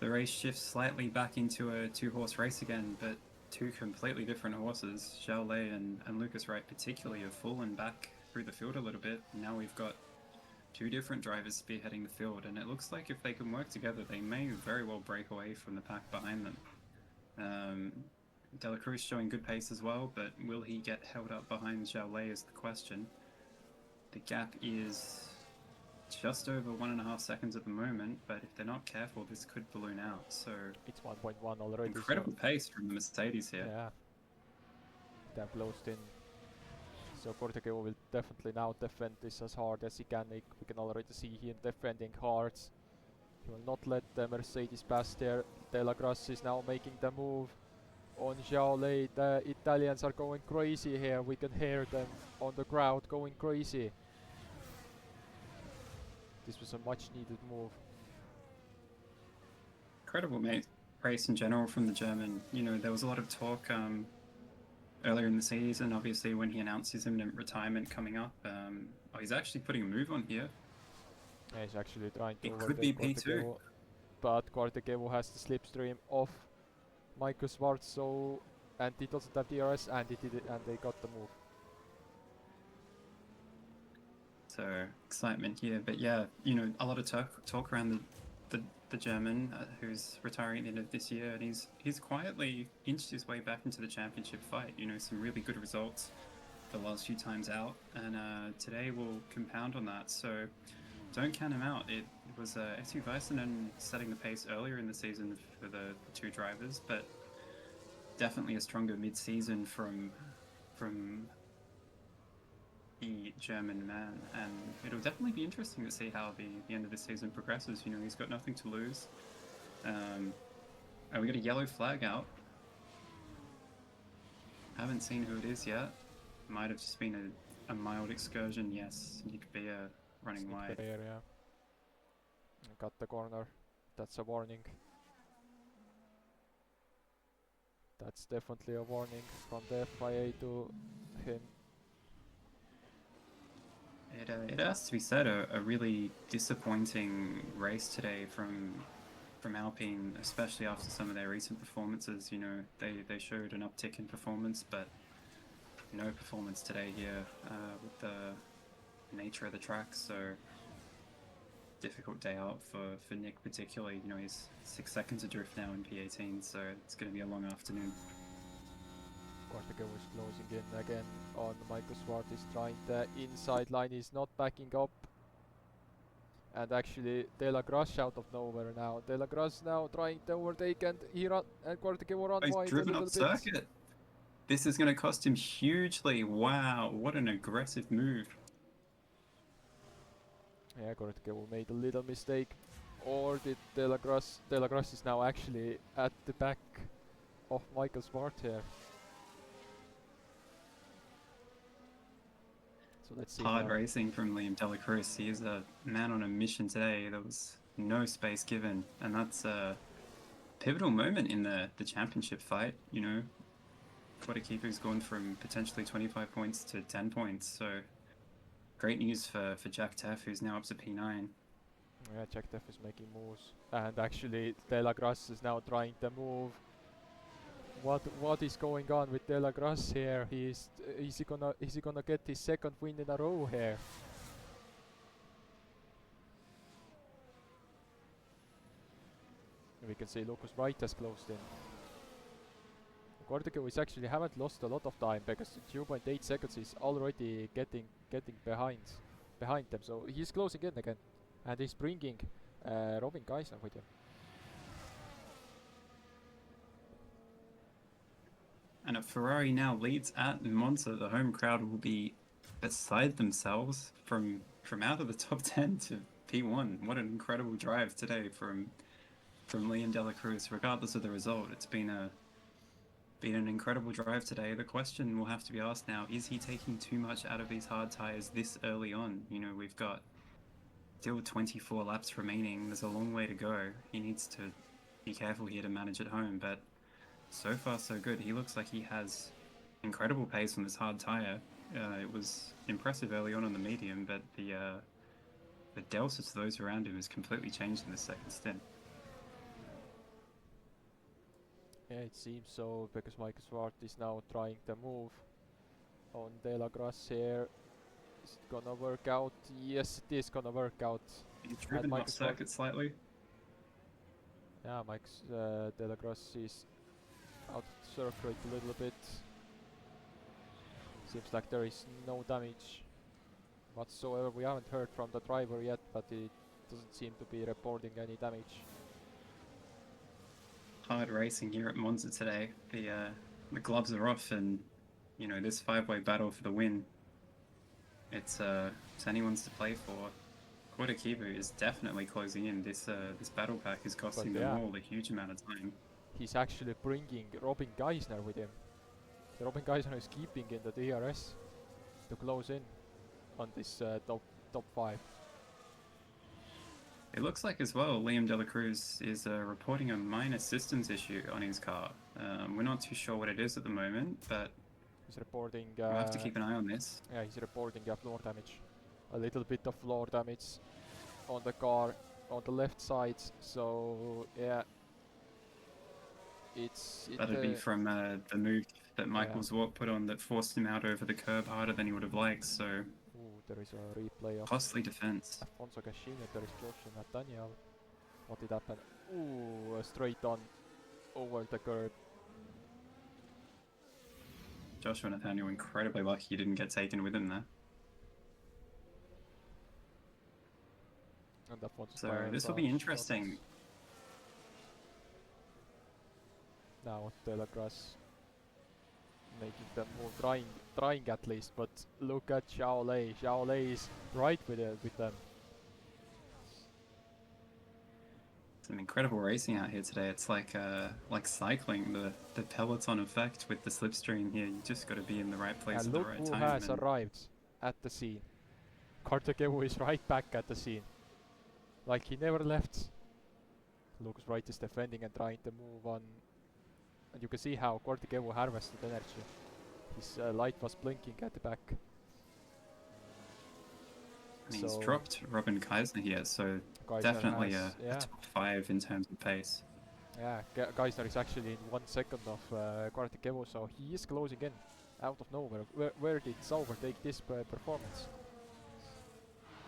the race shifts slightly back into a 2-horse race again, but 2 completely different horses. Xiaolei and Lucas Wright particularly have fallen back through the field a little bit. Now we've got 2 different drivers spearheading the field, and it looks like if they can work together, they may very well break away from the pack behind them. De La Cruz showing good pace as well, but will he get held up behind Xiaolei is the question. The gap is just over 1.5 seconds at the moment, but if they're not careful, this could balloon out. So It's 1.1 already. incredible pace from the Mercedes here. Yeah. They're closed in. So Quartagevo will definitely now defend this as hard as he can. We can already see him defending hard. He will not let the Mercedes pass there. De La Crosse is now making the move on Xiaolei. The Italians are going crazy here. We can hear them on the crowd going crazy. This was a much needed move. Incredible race in general from the German. There was a lot of talk earlier in the season, obviously, when he announced his imminent retirement coming up. He's actually putting a move on here. Yeah, he's actually trying to It could be overtake P2. Quartagevo, but Quartagevo has the slipstream of Michael Schwartz, so and he doesn't have DRS, and he did it, and they got the move. So excitement here, but yeah, a lot of talk around the German who's retiring at the end of this year, and he's quietly inched his way back into the championship fight. Some really good results the last few times out, and today will compound on that. So don't count him out. It was Etu Väisänen setting the pace earlier in the season for the two drivers, but definitely a stronger mid-season from the German man, and it'll definitely be interesting to see how the end of the season progresses. You know, he's got nothing to lose. We got a yellow flag out. Haven't seen who it is yet. Might have just been a mild excursion. Yes, Nick Beer running wide. Beer, yeah. Got the corner. That's a warning. That's definitely a warning from the FIA to him. It has to be said, a really disappointing race today from Alpine, especially after some of their recent performances. You know, they showed an uptick in performance, but no performance today here with the nature of the track. So difficult day out for Nick particularly. You know, he's 6 seconds adrift now in P18, so it's going to be a long afternoon. Korteke was closing in again on Michael Swart. Is trying the inside line, is not backing up. And actually De La Grasse out of nowhere now. De La Grasse now trying to overtake, and Korteke will run He's wide a driven little up bit. circuit. This is going to cost him hugely. Wow, what an aggressive move. Yeah, Korteke will made a little mistake. Or did De La Grasse? De La Grasse is now actually at the back of Michael Swart here. So let's see. Hard now. racing from Liam Delacruz. He is a man on a mission today. There was no space given, and that's a pivotal moment in the championship fight. You know, Quarterkeeper's gone from potentially 25 points to 10 points, so great news for Jack Teff, who's now up to P9. Yeah, Jack Teff is making moves, and actually De La Grasse is now trying to move. What is going on with De La Grasse here? Is he gonna get his second win in a row here? We can see Lucas Wright has closed in. Korteke is actually haven't lost a lot of time, because 2.8 seconds is already getting behind them. So he's closing in again, and he's bringing Robin Geisner with him. And if Ferrari now leads at Monza, the home crowd will be beside themselves from out of the top 10 to P1. What an incredible drive today from Liam Delacruz. Regardless of the result, it's been an incredible drive today. The question will have to be asked now, is he taking too much out of these hard tyres this early on? You know, we've got still 24 laps remaining. There's a long way to go. He needs to be careful here to manage at home, but so far so good. He looks like he has incredible pace on this hard tyre. It was impressive early on the medium, but the delta to those around him has completely changed in the second stint. Yeah, it seems so, because Michael Swart is now trying to move on De La Grasse here. Is it gonna work out? Yes, it is gonna work out. He's driven up circuit slightly. Yeah, De La Grasse is out of the circuit a little bit. Seems like there is no damage whatsoever. We haven't heard from the driver yet, but it doesn't seem to be reporting any damage. Hard racing here at Monza today. The gloves are off, and you know, this 5-way battle for the win. It's anyone's to play for. Quarterkeeper is definitely closing in. This battle pack is costing them all a huge amount of time. He's actually bringing Robin Geisner with him. So Robin Geisner is keeping in the DRS to close in on this top 5. It looks like as well Liam Delacruz is reporting a minor systems issue on his car. We're not too sure what it is at the moment, but he's reporting. We'll have to keep an eye on this. Yeah, he's reporting floor damage. A little bit of floor damage on the car on the left side. So yeah, that'd be from the move that Michael Zwart put on that forced him out over the curb harder than he would have liked. So there is a replay of costly defense. Alfonso Cascini. There is Joshua Nathaniel. What did happen? Ooh, straight on over the curb. Joshua Nathaniel incredibly lucky he didn't get taken with him there. And that one's So by this will be interesting. Now Telegrass making them move, trying at least, but look at Xiao Lei. Xiao Lei is right with them. Some incredible racing out here today. It's like cycling, the peloton effect with the slipstream here. You just got to be in the right place And at the look right who time. has arrived at the scene. Kartakevo is right back at the scene. Like he never left. Lucas Wright is defending and trying to move on. And you can see how Kartakevo harvested energy. His light was blinking at the back. And he's dropped Robin Kaiser here, so Geisler definitely has, a top 5 in terms of pace. Yeah, Geisler is actually in 1 second of Kartakevo, so he is closing in out of nowhere. Where did Sauber take this performance?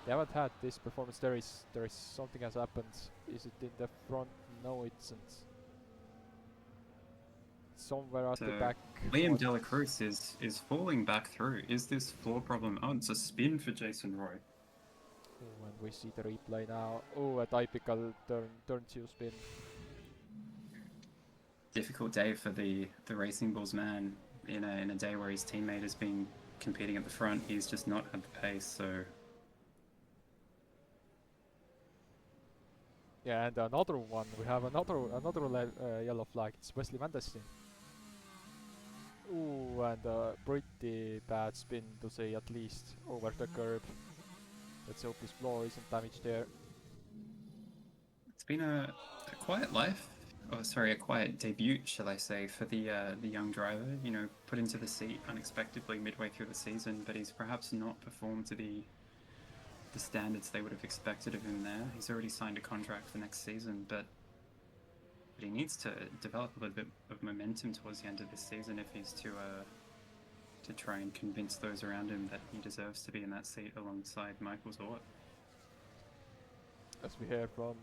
They haven't had this performance. There is something has happened. Is it in the front? No, it isn't. Somewhere at the back. Liam Dela Cruz is falling back through. Is this floor problem? Oh, it's a spin for Jason Roy. Oh, and we see the replay now. Oh, a typical turn 2 spin. Difficult day for the Racing Bulls man in a day where his teammate has been competing at the front. He's just not had the pace, so. Yeah, and another one. We have another yellow flag. It's Wesley Van der Steen. Ooh, and a pretty bad spin to say at least over the curb. Let's hope his floor isn't damaged there. It's been a quiet life. Oh, sorry, a quiet debut, shall I say, for the young driver. You know, put into the seat unexpectedly midway through the season, but he's perhaps not performed to the standards they would have expected of him there. He's already signed a contract for next season, but he needs to develop a little bit of momentum towards the end of this season if he's to try and convince those around him that he deserves to be in that seat alongside Michael Zort. As we hear from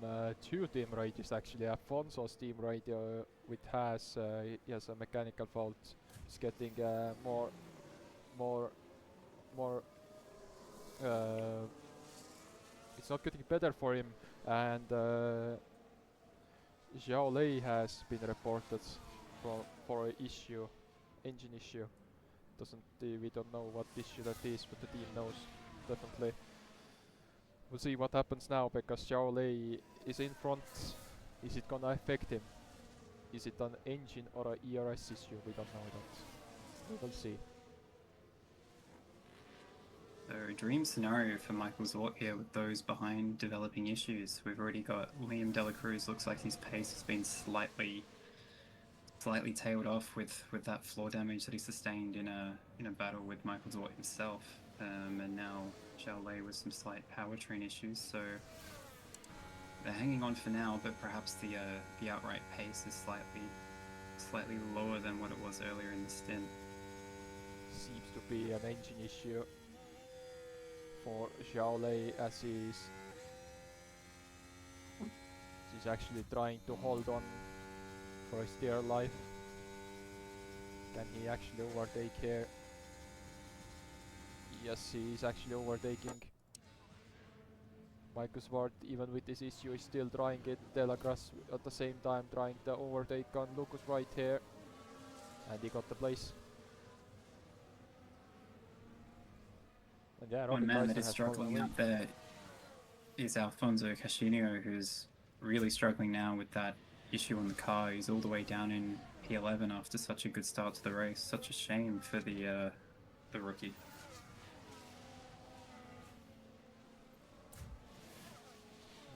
2 team radios actually, Afonso's team radio with he has a mechanical fault. He's getting more it's not getting better for him, and Xiao Lei has been reported for an issue, engine issue. We don't know what issue that is, but the team knows definitely. We'll see what happens now because Xiao Lei is in front. Is it gonna affect him? Is it an engine or a ERS issue? We don't know that. We will see. So a dream scenario for Michael Zort here with those behind developing issues. We've already got Liam Dela Cruz. Looks like his pace has been slightly tailed off with that floor damage that he sustained in a battle with Michael Zort himself. And now Xiao Lei with some slight powertrain issues. So they're hanging on for now, but perhaps the outright pace is slightly lower than what it was earlier in the stint. Seems to be an engine issue for Xiao Lei as he's actually trying to hold on for his dear life. Can he actually overtake here? Yes, he is actually overtaking. Michael Swart, even with this issue, is still trying it. Delagras at the same time trying to overtake on Lucas right here. And he got the place. And yeah, One man that is struggling out there is Alfonso Cashinio, who's really struggling now with that issue on the car. He's all the way down in P11 after such a good start to the race. Such a shame for the rookie.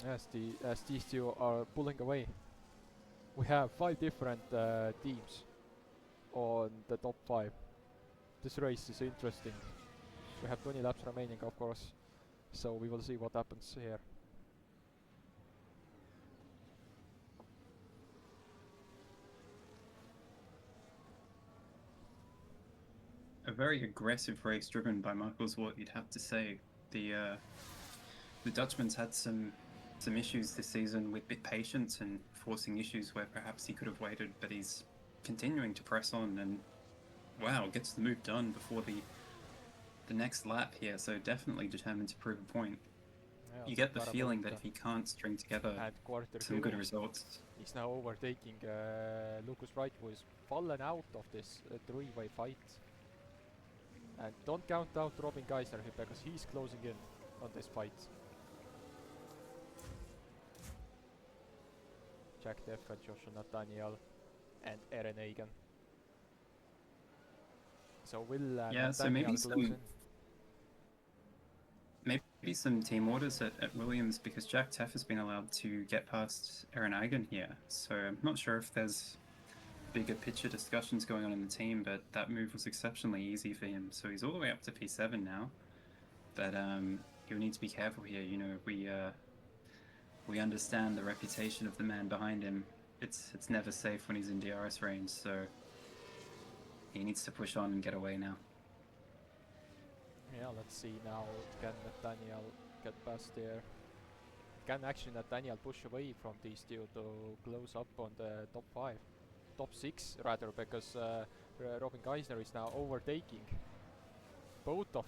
Yes, as these two are pulling away. We have 5 different teams on the top 5. This race is interesting. We have 20 laps remaining, of course, so we will see what happens here. A very aggressive race driven by Michael Zwart, you'd have to say. The Dutchman's had some issues this season with bit patience and forcing issues where perhaps he could have waited, but he's continuing to press on, and wow, gets the move done before the next lap here. So definitely determined to prove a point. Yeah, You so get the feeling that if he can't string together and quarter some good Kevo results, is now overtaking Lucas Wright, who is fallen out of this three-way fight. And don't count out Robin Geisler here because he's closing in on this fight. Jack Def and Joshua Nathaniel and Eren Egan. So will yeah. So Nathaniel close in? maybe some team orders at Williams, because Jack Teff has been allowed to get past Aaron Eigen here. So I'm not sure if there's bigger picture discussions going on in the team, but that move was exceptionally easy for him. So he's all the way up to P7 now. But he'll need to be careful here. You know, we understand the reputation of the man behind him. It's never safe when he's in DRS range, so he needs to push on and get away now. Yeah, let's see now. Can Nathaniel get past there? Can actually Nathaniel push away from these two to close up on the top 5? Top 6 rather, because Robin Geisler is now overtaking both of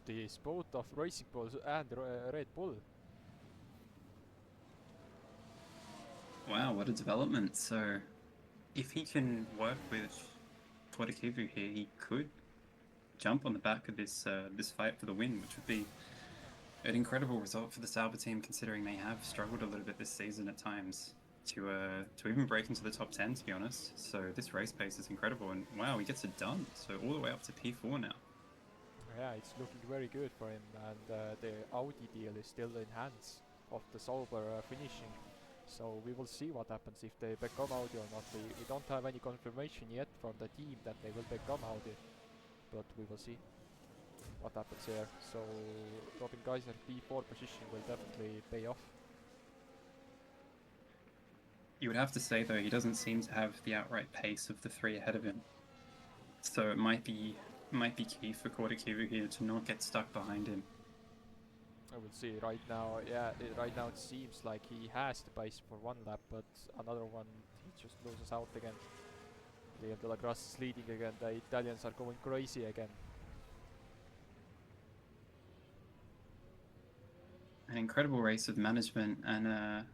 Racing Bulls and Red Bull. Wow, what a development. So if he can work with Todakivu here, he could jump on the back of this this fight for the win, which would be an incredible result for the Sauber team, considering they have struggled a little bit this season at times to even break into the top 10, to be honest. So this race pace is incredible, and wow, he gets it done. So all the way up to P4 now. Yeah, it's looking very good for him, and the Audi deal is still in hands of the Sauber finishing. So we will see what happens if they become Audi or not. We don't have any confirmation yet from the team that they will become Audi, but we will see what happens here. So Robin Geisler P4 position will definitely pay off. You would have to say, though, he doesn't seem to have the outright pace of the three ahead of him. So it might be key for Kodakivu here to not get stuck behind him. I will see right now. Yeah, right now it seems like he has the pace for one lap, but another one he just loses out again. Liam de la Grasse is leading again. The Italians are going crazy again. An incredible race of management, and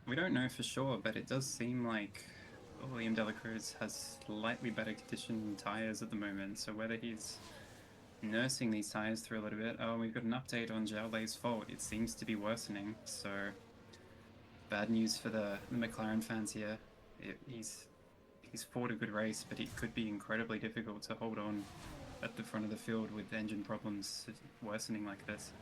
we don't know for sure, but it does seem like William De La Cruz has slightly better condition tyres at the moment. So whether he's nursing these tyres through a little bit. Oh, we've got an update on Zhao Lei's fault. It seems to be worsening. So bad news for the McLaren fans here. He's fought a good race, but it could be incredibly difficult to hold on at the front of the field with engine problems worsening like this.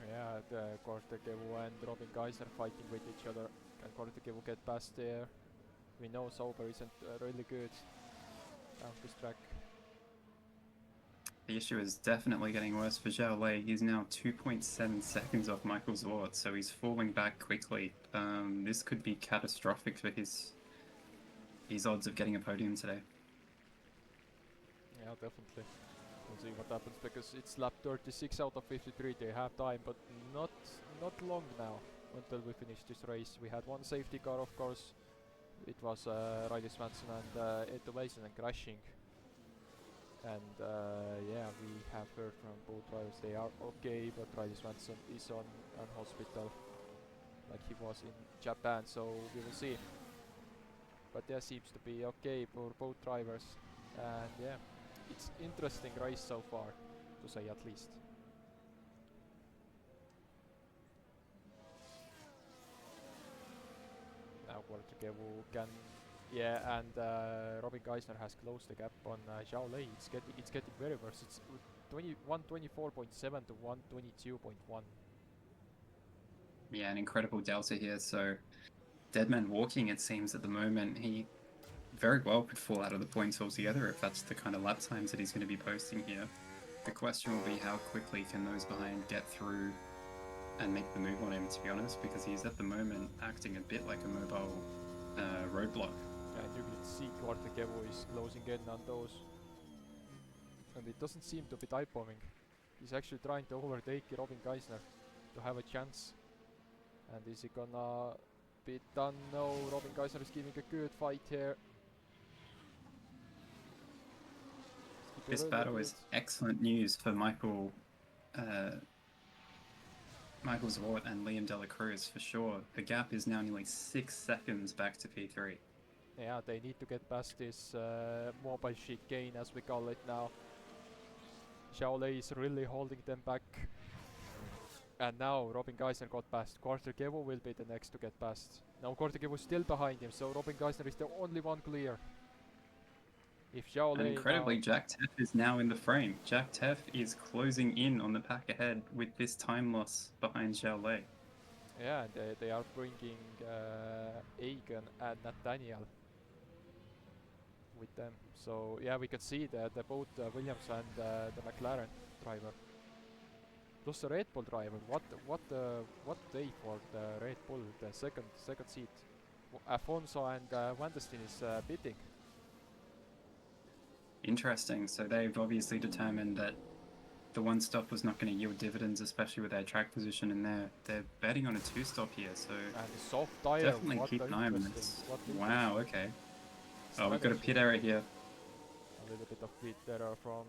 Yeah, the Kortekevu and Robin Geisler fighting with each other. Can Kortekevu get past there? We know Sauber isn't really good down this track. The issue is definitely getting worse for Zhao Lei. He's now 2.7 seconds off Michael Zwart, so he's falling back quickly. This could be catastrophic for his odds of getting a podium today. Yeah, definitely. We'll see what happens, because it's lap 36 out of 53. They have time, but not long now until we finish this race. We had one safety car, of course. It was Riley Swanson and Eto Väisänen crashing. And yeah, we have heard from both drivers they are okay, but Riley Swanson is on hospital, like he was in Japan, so we will see. But there seems to be okay for both drivers, and yeah, it's interesting race so far, to say at least. Now Kortekevu can, yeah, and Robin Geisler has closed the gap on Zhao Lei. It's getting very worse. It's 124.7 to 122.1. Yeah, an incredible delta here. So Deadman walking, it seems, at the moment. He very well could fall out of the points altogether if that's the kind of lap times that he's going to be posting here. The question will be how quickly can those behind get through and make the move on him, to be honest, because he's at the moment acting a bit like a mobile roadblock. And you can see Kortekevu is closing in on those, and it doesn't seem to be type bombing. He's actually trying to overtake Robin Geisler to have a chance. And is he gonna be done? No, Robin Geisler is giving a good fight here. This really battle good. is excellent news for Michael Zwart and Liam Dela Cruz for sure. The gap is now nearly 6 seconds back to P3. Yeah, they need to get past this mobile chicane, as we call it now. Xiaolei is really holding them back. And now Robin Geisner got past. Quarter-Kevo will be the next to get past. Now Quarter-Kevo is still behind him, so Robin Geisner is the only one clear. If And Xiaolei incredibly, now... Jack Teff is now in the frame. Jack Teff is closing in on the pack ahead with this time loss behind Zhao Lei. Yeah, they are bringing Egan and Nathaniel with them. So yeah, we can see the both Williams and the McLaren driver. Plus the Red Bull driver. What day for the Red Bull? The second seat. Afonso and Van der Steen is pitting. Interesting. So they've obviously determined that the one stop was not going to yield dividends, especially with their track position, and they're betting on a 2-stop here. So And the soft tire. definitely what keep a an eye on interesting- this. what Wow. interesting Okay. Oh, we've got a strategy. pit error here. A little bit of pit error from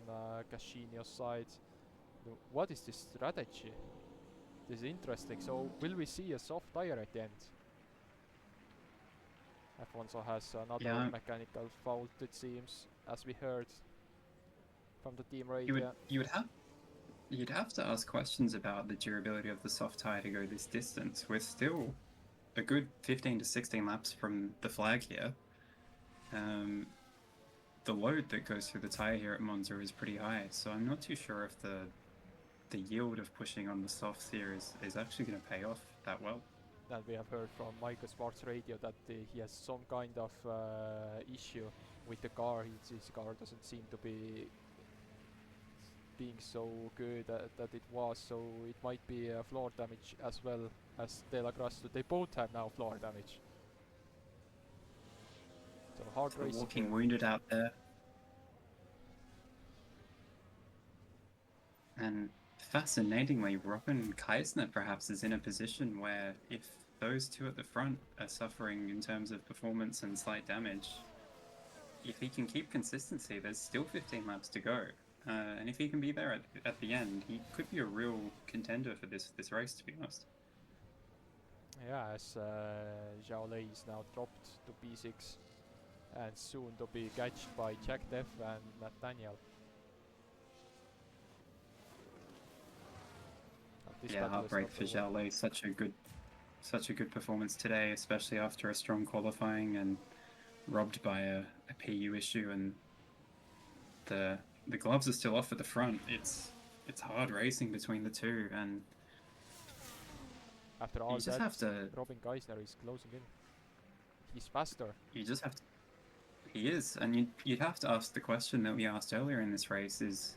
Cascinio's side. What is this strategy? This is interesting. So will we see a soft tire at the end? Afonso has another Yeah. mechanical fault, it seems, as we heard from the team radio. You'd have to ask questions about the durability of the soft tire to go this distance. We're still a good 15 to 16 laps from the flag here. The load that goes through the tire here at Monza is pretty high, so I'm not too sure if the yield of pushing on the softs here is actually going to pay off that well. And we have heard from Michael Sports Radio that he has some kind of issue with the car. His car doesn't seem to be being so good that it was, so it might be floor damage as well as De La Grasso. They both have now floor damage. So hard So racing. walking wounded out there. And fascinatingly, Robin Kaisner perhaps is in a position where if those two at the front are suffering in terms of performance and slight damage, if he can keep consistency, there's still 15 laps to go. And if he can be there at the end, he could be a real contender for this race, to be honest. Yeah, as Zhao Lei is now dropped to P6 and soon to be catched by Jack Teff and Nathaniel. Yeah, heartbreak for Zhao Lei. Such a good performance today, especially after a strong qualifying and robbed by a PU issue, and the gloves are still off at the front. It's hard racing between the two, and after all you just that, have to. Robin Geisner is closing in. He's faster. You just have to. He is, and you'd have to ask the question that we asked earlier in this race: is,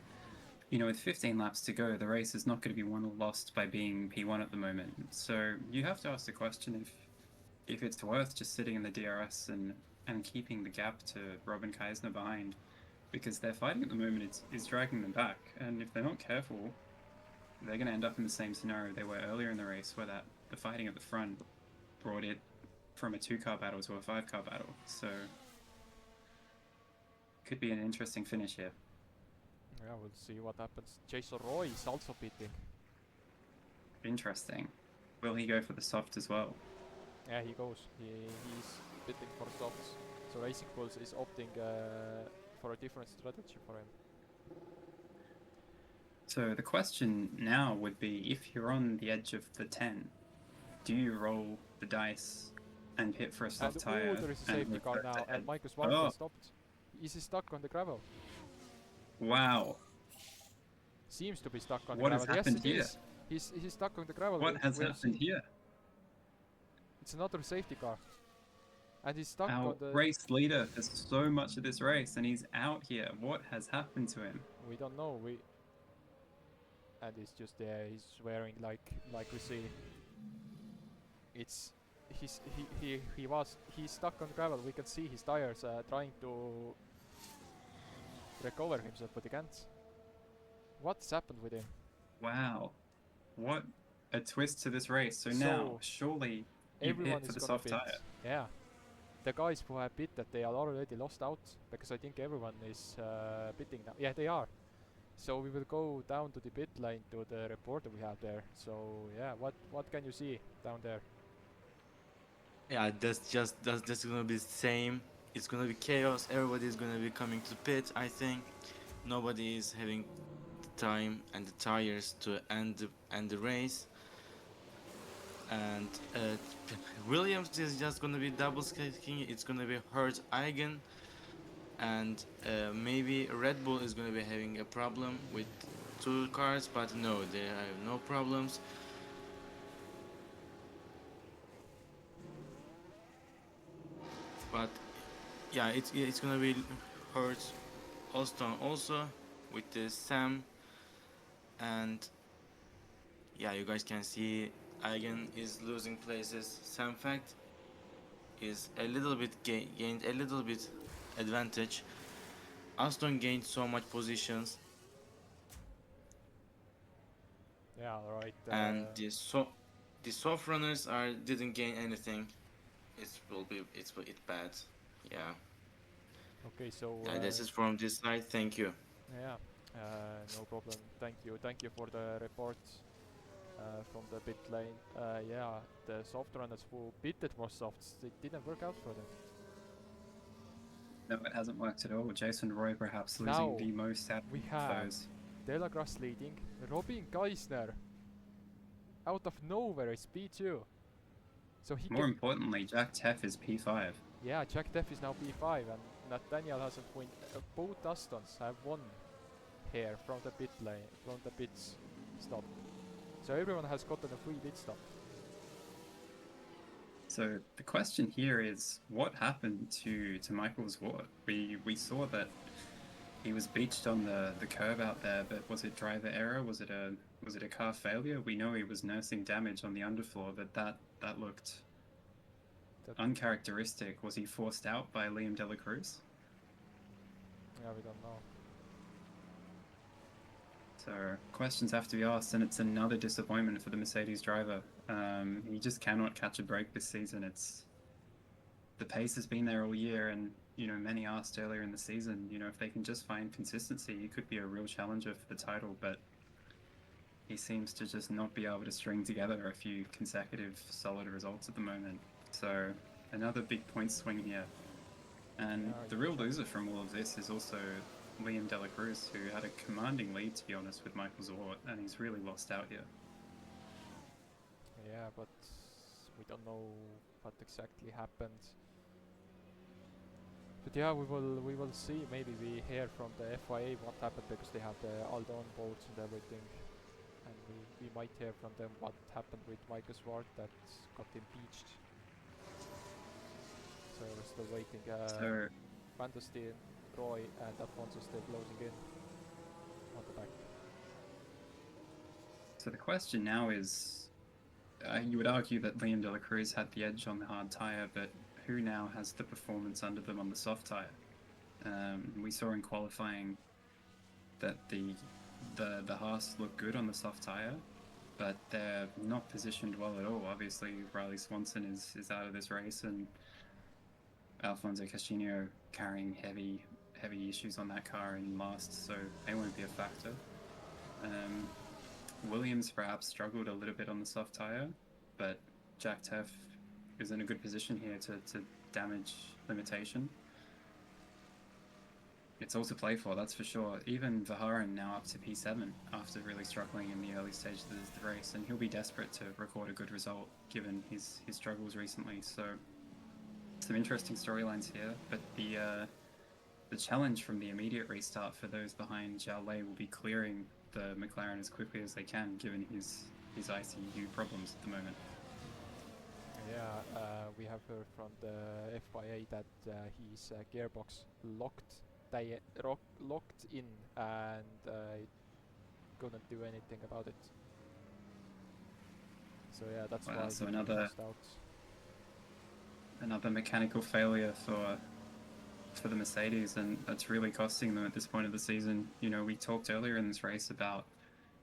you know, with 15 laps to go, the race is not going to be won or lost by being P1 at the moment. So you have to ask the question if it's worth just sitting in the DRS and keeping the gap to Robin Kaisner behind, because their fighting at the moment is dragging them back, and if they're not careful, they're going to end up in the same scenario they were earlier in the race, where the fighting at the front brought it from a 2-car battle to a 5-car battle. So could be an interesting finish here. Yeah, we'll see what happens. Jason Roy is also pitting. Interesting. Will he go for the soft as well? Yeah, he goes. He's pitting for softs. So Racing Bulls is opting for a different strategy for him. So the question now would be, if you're on the edge of the 10, do you roll the dice and hit for a soft tire? And there is a safety car revert now, ahead? and Michael Schwartz Oh. has stopped. Is he stuck on the gravel? Wow. Seems to be stuck on What the has gravel. happened Yes, it here? is. He's stuck on the gravel. What has We'll happened see. here? It's another safety car. And he's stuck Our on the... race leader has so much of this race, and he's out here. What has happened to him? We don't know. And he's just there. He's swearing like we see. It's he's stuck on gravel. We can see his tires trying to recover himself, but he can't. What's happened with him? Wow. What a twist to this race. So now, surely you everyone hit for is the gonna soft pit. tire. Yeah. the guys who have pitted, they are already lost out because I think everyone is pitting now. Yeah, they are. So we will go down to the pit lane to the reporter we have there. So yeah, what can you see down there? Yeah, that's gonna be the same. It's gonna be chaos. Everybody's gonna be coming to pit. I think nobody is having the time and the tires to end the race. And Williams is just gonna be double skating. It's gonna be Hurt Eigen, and maybe Red Bull is gonna be having a problem with two cars, but no, they have no problems. But yeah, it's gonna be Hurt Alston also with the Sam, and yeah, you guys can see Eigen is losing places. Sam Fact is a little bit gained a little bit advantage. Aston gained so much positions, Yeah, right. and the soft runners didn't gain anything. It's bad. Yeah. Okay, so Yeah, this is from this side. Thank you. yeah, no problem. Thank you for the report from the pit lane. Yeah, the soft runners who pitted for softs, it didn't work out for them. No, it hasn't worked at all. Jason Roy perhaps Now losing the most out we of have those. Delagras leading, Robin Geisner out of nowhere is P2. So he More importantly, Jack Teff is P5. yeah, Jack Deff is now P5 and Nathaniel hasn't won. Both Astons have won here from the pit lane, from the pits stop. So everyone has gotten a free pit stop. So the question here is, what happened to Michael's Ward? We saw that he was beached on the curb out there, but was it driver error? Was it a car failure? We know he was nursing damage on the underfloor, but that looked uncharacteristic. Was he forced out by Liam De La Cruz? Yeah, we don't know. So questions have to be asked, and it's another disappointment for the Mercedes driver. He just cannot catch a break this season. The pace has been there all year, and many asked earlier in the season, if they can just find consistency, he could be a real challenger for the title. But he seems to just not be able to string together a few consecutive solid results at the moment. So another big point swing here, and the real loser from all of this is also Liam De La Cruz, who had a commanding lead, to be honest, with Michael Zort, and he's really lost out here. Yeah, but we don't know what exactly happened. But yeah, we will see. Maybe we hear from the FIA what happened, because they have the Aldon boats and everything, and we might hear from them what happened with Michael Swart that got impeached. So we're still waiting. So Van der Steen, Roy and Alfonso still closing in on the back. So the question now is, you would argue that Liam De La Cruz had the edge on the hard tyre, but who now has the performance under them on the soft tyre? We saw in qualifying that the Haas look good on the soft tyre, but they're not positioned well at all. Obviously, Riley Swanson is out of this race, and Alfonso Castillo carrying heavy issues on that car in last, so they won't be a factor. Williams perhaps struggled a little bit on the soft tyre, but Jack Teff is in a good position here to damage limitation. It's all to play for, that's for sure. Even Verhaeren now up to P7 after really struggling in the early stages of the race, and he'll be desperate to record a good result given his struggles recently. So some interesting storylines here, but the challenge from the immediate restart for those behind Zhao Lei will be clearing the McLaren as quickly as they can, given his ICU problems at the moment. Yeah, we have heard from the FIA that his gearbox locked in, and couldn't do anything about it. So yeah, that's why So he another lost out. Another mechanical failure for the Mercedes, and that's really costing them at this point of the season. We talked earlier in this race about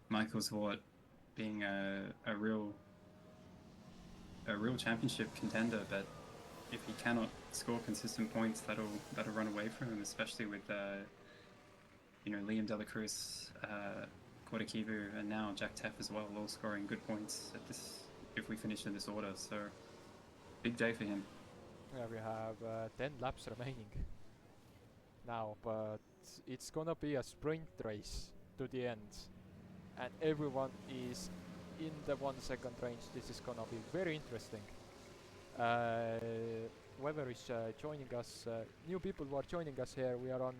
Michael Zwart being a real championship contender, but if he cannot score consistent points, that'll run away from him, especially with you know, Liam Delacruz, Kodakivu, and now Jack Teff as well, all scoring good points at this if we finish in this order. So big day for him. Yeah, we have 10 laps remaining now, but it's gonna be a sprint race to the end, and everyone is in the 1 second range. This is gonna be very interesting. Whoever is joining us, new people who are joining us here, we're on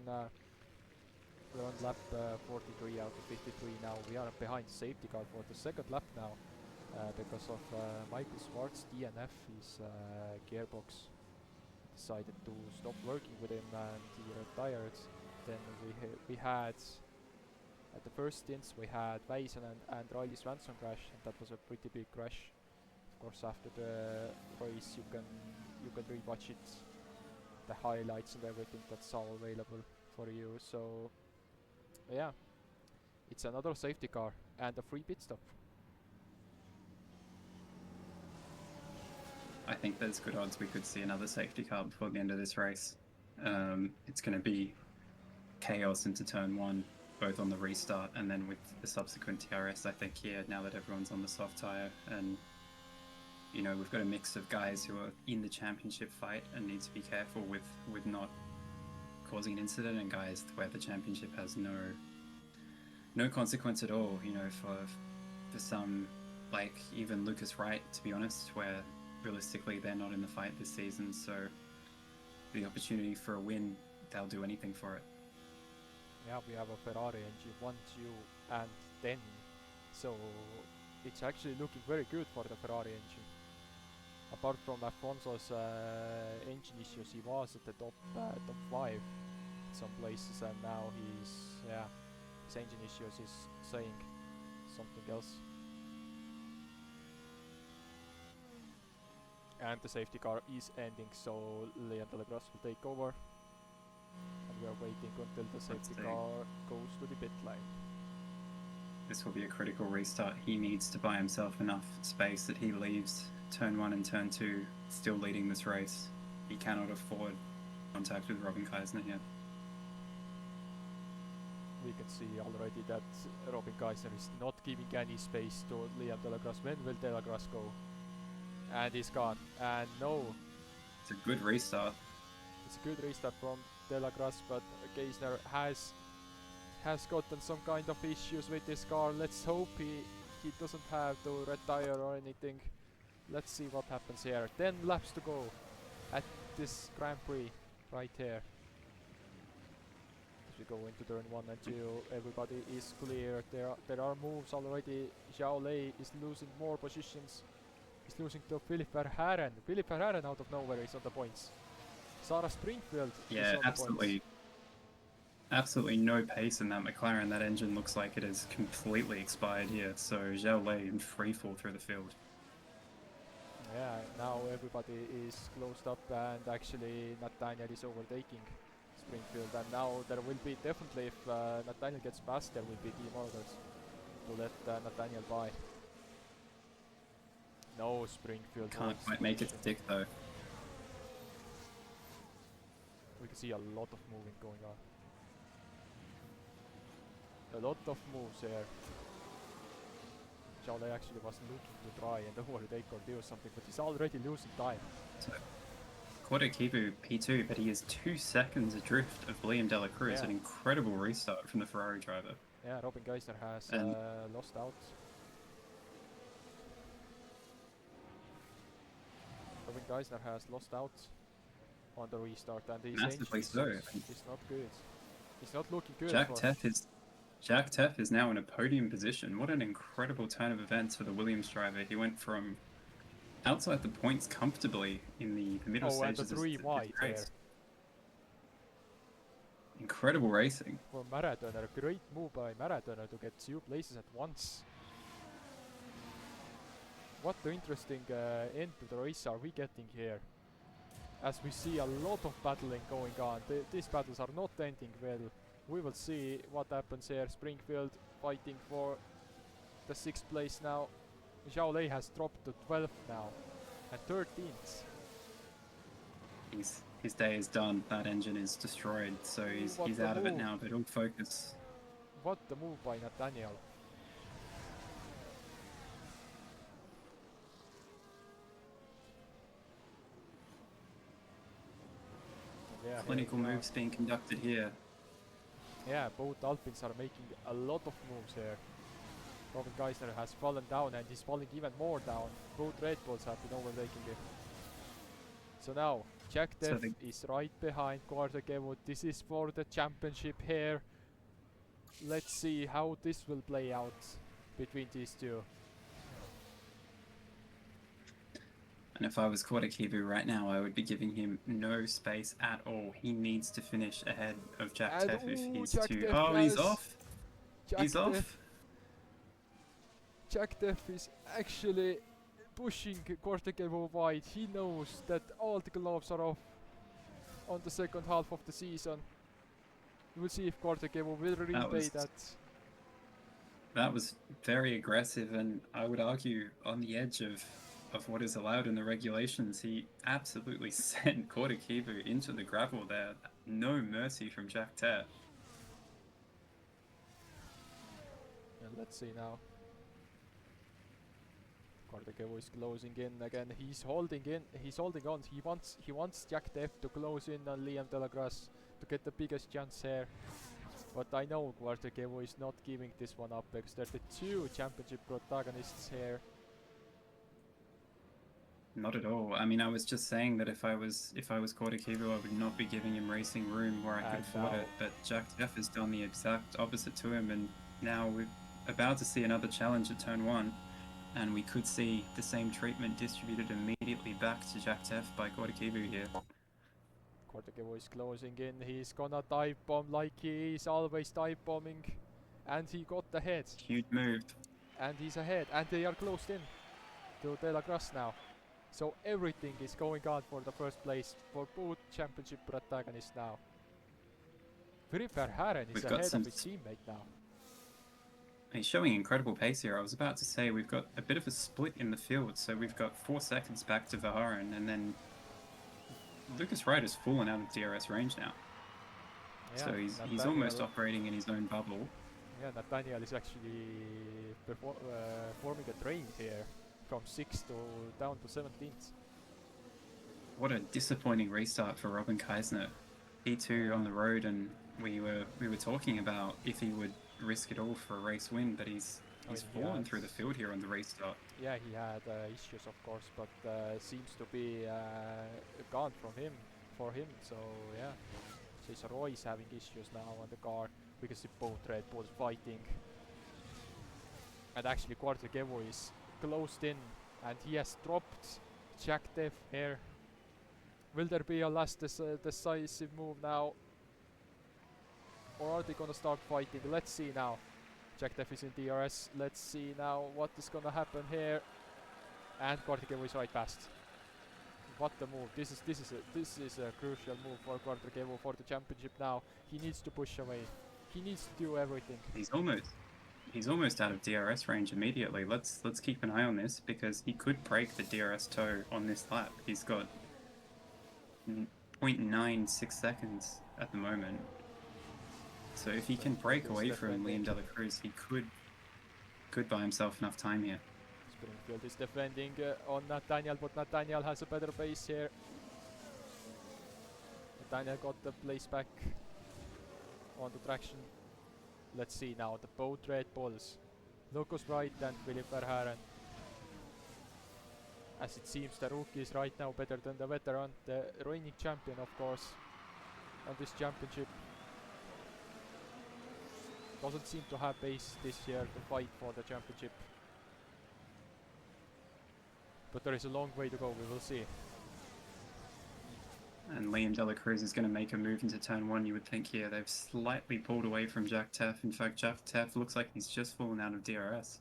lap 43 out of 53 now. We are behind the safety car for the second lap now because of Michael Schwartz DNF. His gearbox decided to stop working with him and he retired. Then we had at the first stints we had Väisänen and Riley Swanson crash, and that was a pretty big crash. Of course, after the race you can rewatch it, the highlights and everything, that's all available for you. So yeah, it's another safety car and a free pit stop. I think there's good odds we could see another safety car before the end of this race. It's going to be chaos into turn 1, both on the restart and then with the subsequent TRS, I think, here, now that everyone's on the soft tyre. And, you know, we've got a mix of guys who are in the championship fight and need to be careful with not causing an incident, and guys where the championship has no consequence at all, you know, for some, like even Lucas Wright, to be honest, where realistically they're not in the fight this season, so the opportunity for a win, they'll do anything for it. Yeah, we have a Ferrari engine 1, 2 and 10, so it's actually looking very good for the Ferrari engine. Apart from Afonso's engine issues, he was at the top 5 in some places, and now his engine issues is saying something else. And the safety car is ending, so Liam Delacroix will take over. And we are waiting until the safety car goes to the pit lane. This will be a critical restart. He needs to buy himself enough space that he leaves turn 1 and turn 2 still leading this race. He cannot afford contact with Robin Kaisner here. We can see already that Robin Kaisner is not giving any space to Liam Delacroix. When will Delacroix go? And he's gone. And no. It's a good restart. It's a good restart from Delacroix, but Kaisner has gotten some kind of issues with this car. Let's hope he doesn't have to retire or anything. Let's see what happens here. 10 laps to go at this Grand Prix right here. As we go into turn 1 and 2, everybody is clear. There are moves already. Zhao Lei is losing more positions. He's losing to Philip Verhaeren. Philip Verhaeren out of nowhere is on the points. Sarah Springfield is on the points. Absolutely no pace in that McLaren. That engine looks like it is completely expired here. So Zhao Lei in free fall through the field. Yeah, now everybody is closed up, and actually Nathaniel is overtaking Springfield, and now there will be definitely, if Nathaniel gets past, there will be team orders to let Nathaniel by. No, Springfield Can't quite make it stick though. We can see a lot of moving going on. A lot of moves here. Zhao Lei actually was looking to try and overtake or do something, but he's already losing time. So, Kodakivu P2, but he is 2 seconds adrift of Liam Delacruz. Yeah. An incredible restart from the Ferrari driver. Yeah, Robin Kaisner has lost out. Robin Kaisner has lost out on the restart, and his Massively so. It's not good. It's not looking good. Jack Teff is now in a podium position. What an incredible turn of events for the Williams driver. He went from outside the points comfortably in the middle stages and the 3 wide there. Incredible racing. For Marathoner, great move by Marathoner to get 2 places at once. What the interesting end to the race are we getting here? As we see a lot of battling going on. These battles are not ending well. We will see what happens here. Springfield fighting for the 6th place now. Zhao Lei has dropped to 12th now and 13th. his day is done. That engine is destroyed, so What he's the out of it move? now. But he'll focus. What the move by Nathaniel? Yeah, Clinical here we are. moves being conducted here. Yeah, both Alpines are making a lot of moves here. Robin Geisler has fallen down and he's falling even more down. Both Red Bulls have been overtaking him. So now, Jack So Def is right behind Quartagevo. This is for the championship here. Let's see how this will play out between these two. And if I was Kodakibu right now, I would be giving him no space at all. He needs to finish ahead of Jack And Teff if ooh, he's Jack to... Teff Oh, he's has- off! He's off! Jack Def is actually pushing Quartagevo wide. He knows that all the gloves are off on the second half of the season. We'll see if Quartagevo will repay that. That was very aggressive, and I would argue on the edge of what is allowed in the regulations. He absolutely sent Kodakibu into the gravel there. No mercy from Jack Teff. And let's see now. Quartagevo is closing in again. He's holding on. He wants Jack Def to close in on Liam Delagras to get the biggest chance here. But I know Quartagevo is not giving this one up because there are the two championship protagonists here. Not at all. I mean, I was just saying that if I was Kodakibu, I would not be giving him racing room where I could afford it. But Jack Teff has done the exact opposite to him, and now we're about to see another challenge at turn 1. And we could see the same treatment distributed immediately back to Jack Teff by Kodakibu here. Quartagevo is closing in. He's gonna dive bomb like he is always dive bombing. And he got ahead. Huge move. And he's ahead. And they are closed in to De La Grasse now. So everything is going on for the first place for both championship protagonists now. Philippe Verhaeren is ahead of his teammate now. He's showing incredible pace here. I was about to say we've got a bit of a split in the field, so we've got 4 seconds back to Verhaeren, and then Lucas Wright has fallen out of DRS range now. Yeah, so he's almost operating in his own bubble. Yeah, Nathaniel is actually forming a train here from 6th to down to 17th. What a disappointing restart for Robin Keisner. P2 on the road, and we were talking about if he would risk it all for a race win, but he's fallen through the field here on the restart. Yeah, he had issues, of course, but seems to be gone from him for him. So yeah, Jason Roy is having issues now on the car. We can see both Red Bulls fighting, and actually Quartagevo is closed in, and he has dropped Jack Def here. Will there be a last decisive move now? Or are they gonna start fighting? Let's see now. Jack Def is in DRS. Let's see now what is gonna happen here. And Quartagevo is right past. What the move! This is a crucial move for Quartagevo for the championship now. He needs to push away. He needs to do everything. He's almost out of DRS range immediately. Let's keep an eye on this because he could break the DRS toe on this lap. He's got 0.96 seconds at the moment. So if he can break away from Liam De La Cruz, he could buy himself enough time here. Springfield is defending on Nathaniel, but Nathaniel has a better pace here. Nathaniel got the place back on the traction. Let's see now the both Red Bulls, Lucas Wright and Philippe Verhaeren. As it seems, the rookie is right now better than the veteran, the reigning champion, of course, on this championship. Doesn't seem to have pace this year to fight for the championship. But there is a long way to go, we will see. And Liam De La Cruz is going to make a move into turn 1, you would think here. They've slightly pulled away from Jack Teff. In fact, Jack Teff looks like he's just fallen out of DRS.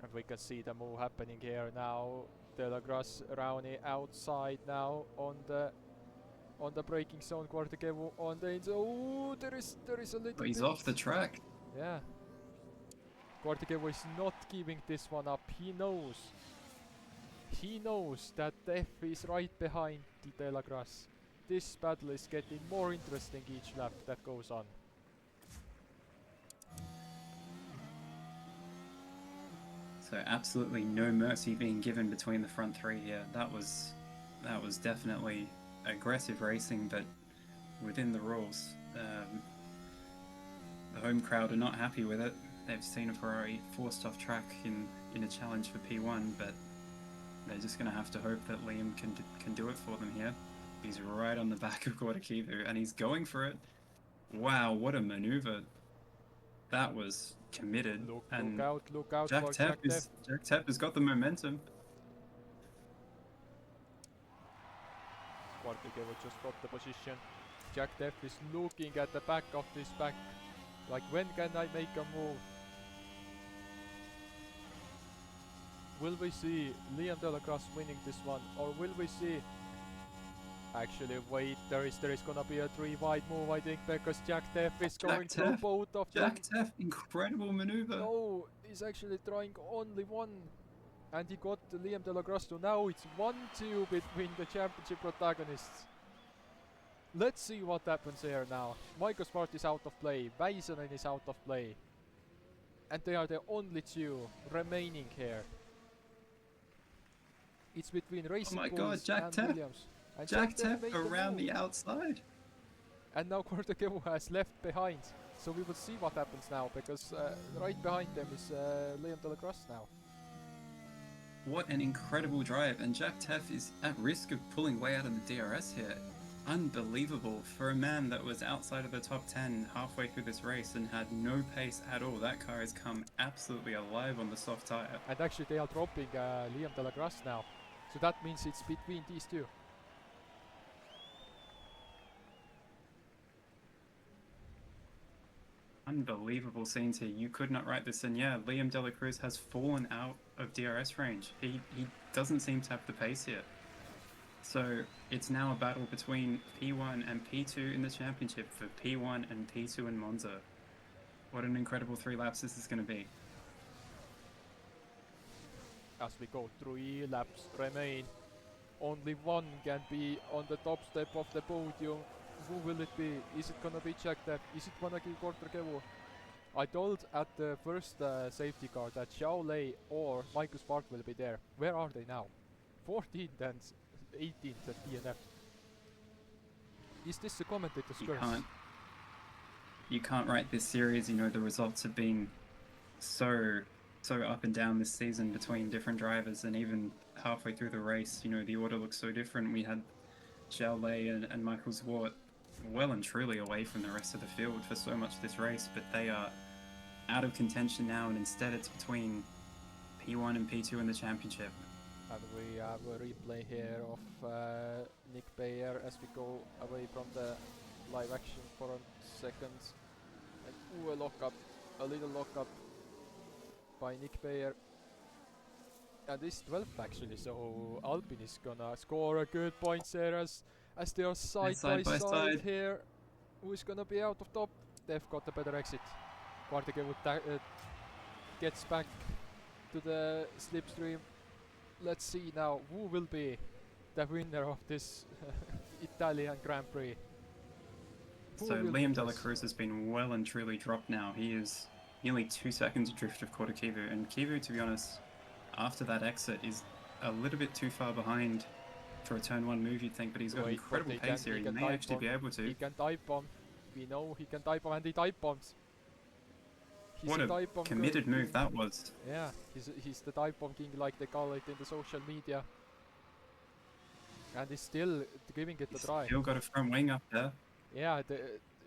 And we can see the move happening here now. De La Grasse Rowney outside now on the braking zone. Quartagevo on the inside. Oh, there is a little But he's bit. off the track. Yeah. Quartagevo is not giving this one up. He knows He knows that Def is right behind De La Grasse. This battle is getting more interesting each lap that goes on. So absolutely no mercy being given between the front three here. That was definitely aggressive racing, but within the rules. The home crowd are not happy with it. They've seen a Ferrari forced off track in a challenge for P1, but they're just going to have to hope that Liam can do it for them here. He's right on the back of Guadalquivir, and he's going for it. Wow, what a maneuver. That was committed. Look and out Jack for Tepp Jack Tepp has got the momentum. Quartigevo just got the position. Jack Tepp is looking at the back of this back. Like, when can I make a move? Will we see Liam De La Grasse winning this one, or will we see... Actually, wait, there is gonna be a 3 wide move, I think, because Jack Tepp is going through both of them. Jack Tepp, incredible maneuver. No, he's actually trying only one. And he got Liam De La Grasse, so now it's 1-2 between the championship protagonists. Let's see what happens here now. Michael Smart is out of play, Väisänen is out of play. And they are the only two remaining here. It's between Racing Bulls Jack and Tepp. Williams. And Jack Tepp Tepp made around move. the outside. And now Quartigevo has left behind. So we will see what happens now, because right behind them is Liam De La Grasse now. What an incredible drive, and Jack Teff is at risk of pulling way out of the DRS here. Unbelievable for a man that was outside of the top 10 halfway through this race and had no pace at all. That car has come absolutely alive on the soft tyre. And actually they are dropping Liam De La Grasse now. So that means it's between these two. Unbelievable scenes here. You could not write this in. Yeah, Liam De La Cruz has fallen out of DRS range. He doesn't seem to have the pace here. So it's now a battle between P1 and P2 in the championship for P1 and P2 in Monza. What an incredible 3 laps this is going to be. As we go, 3 laps remain. Only one can be on the top step of the podium. Who will it be? Is it gonna be Jack Tepp? Is it gonna be Quartigevo? I told at the first safety car that Xiao Lei or Michael Spark will be there. Where are they now? 14th and 18th at DNF. Is this the commentator's curse? You can't write this series. You know, the results have been so up and down this season between different drivers, and even halfway through the race, you know, the order looks so different. We had Xiao Lei and Michael Zwart well and truly away from the rest of the field for so much of this race, but they are out of contention now, and instead it's between P1 and P2 in the championship. And we have a replay here of Nick Bayer as we go away from the live action for a second. And a little lockup by Nick Bayer. And this 12th actually, so Alpine is gonna score a good points here as they are side by side here. Who is gonna be out of top? They've got a better exit. Quartigevo gets back to the slipstream. Let's see now who will be the winner of this Italian Grand Prix. So Liam De La Cruz has been well and truly dropped now. He is nearly 2 seconds adrift of Quartigevo, and Kivu, to be honest, after that exit is a little bit too far behind for a turn 1 move, you'd think, but he's got incredible pace here. He may actually be able to. He can dive bomb. We know he can dive bomb, and he dive bombs. What a committed move that was. Yeah, he's the dive bomb king, like they call it in the social media. And he's still giving it a try. Still got a front wing up there. Yeah,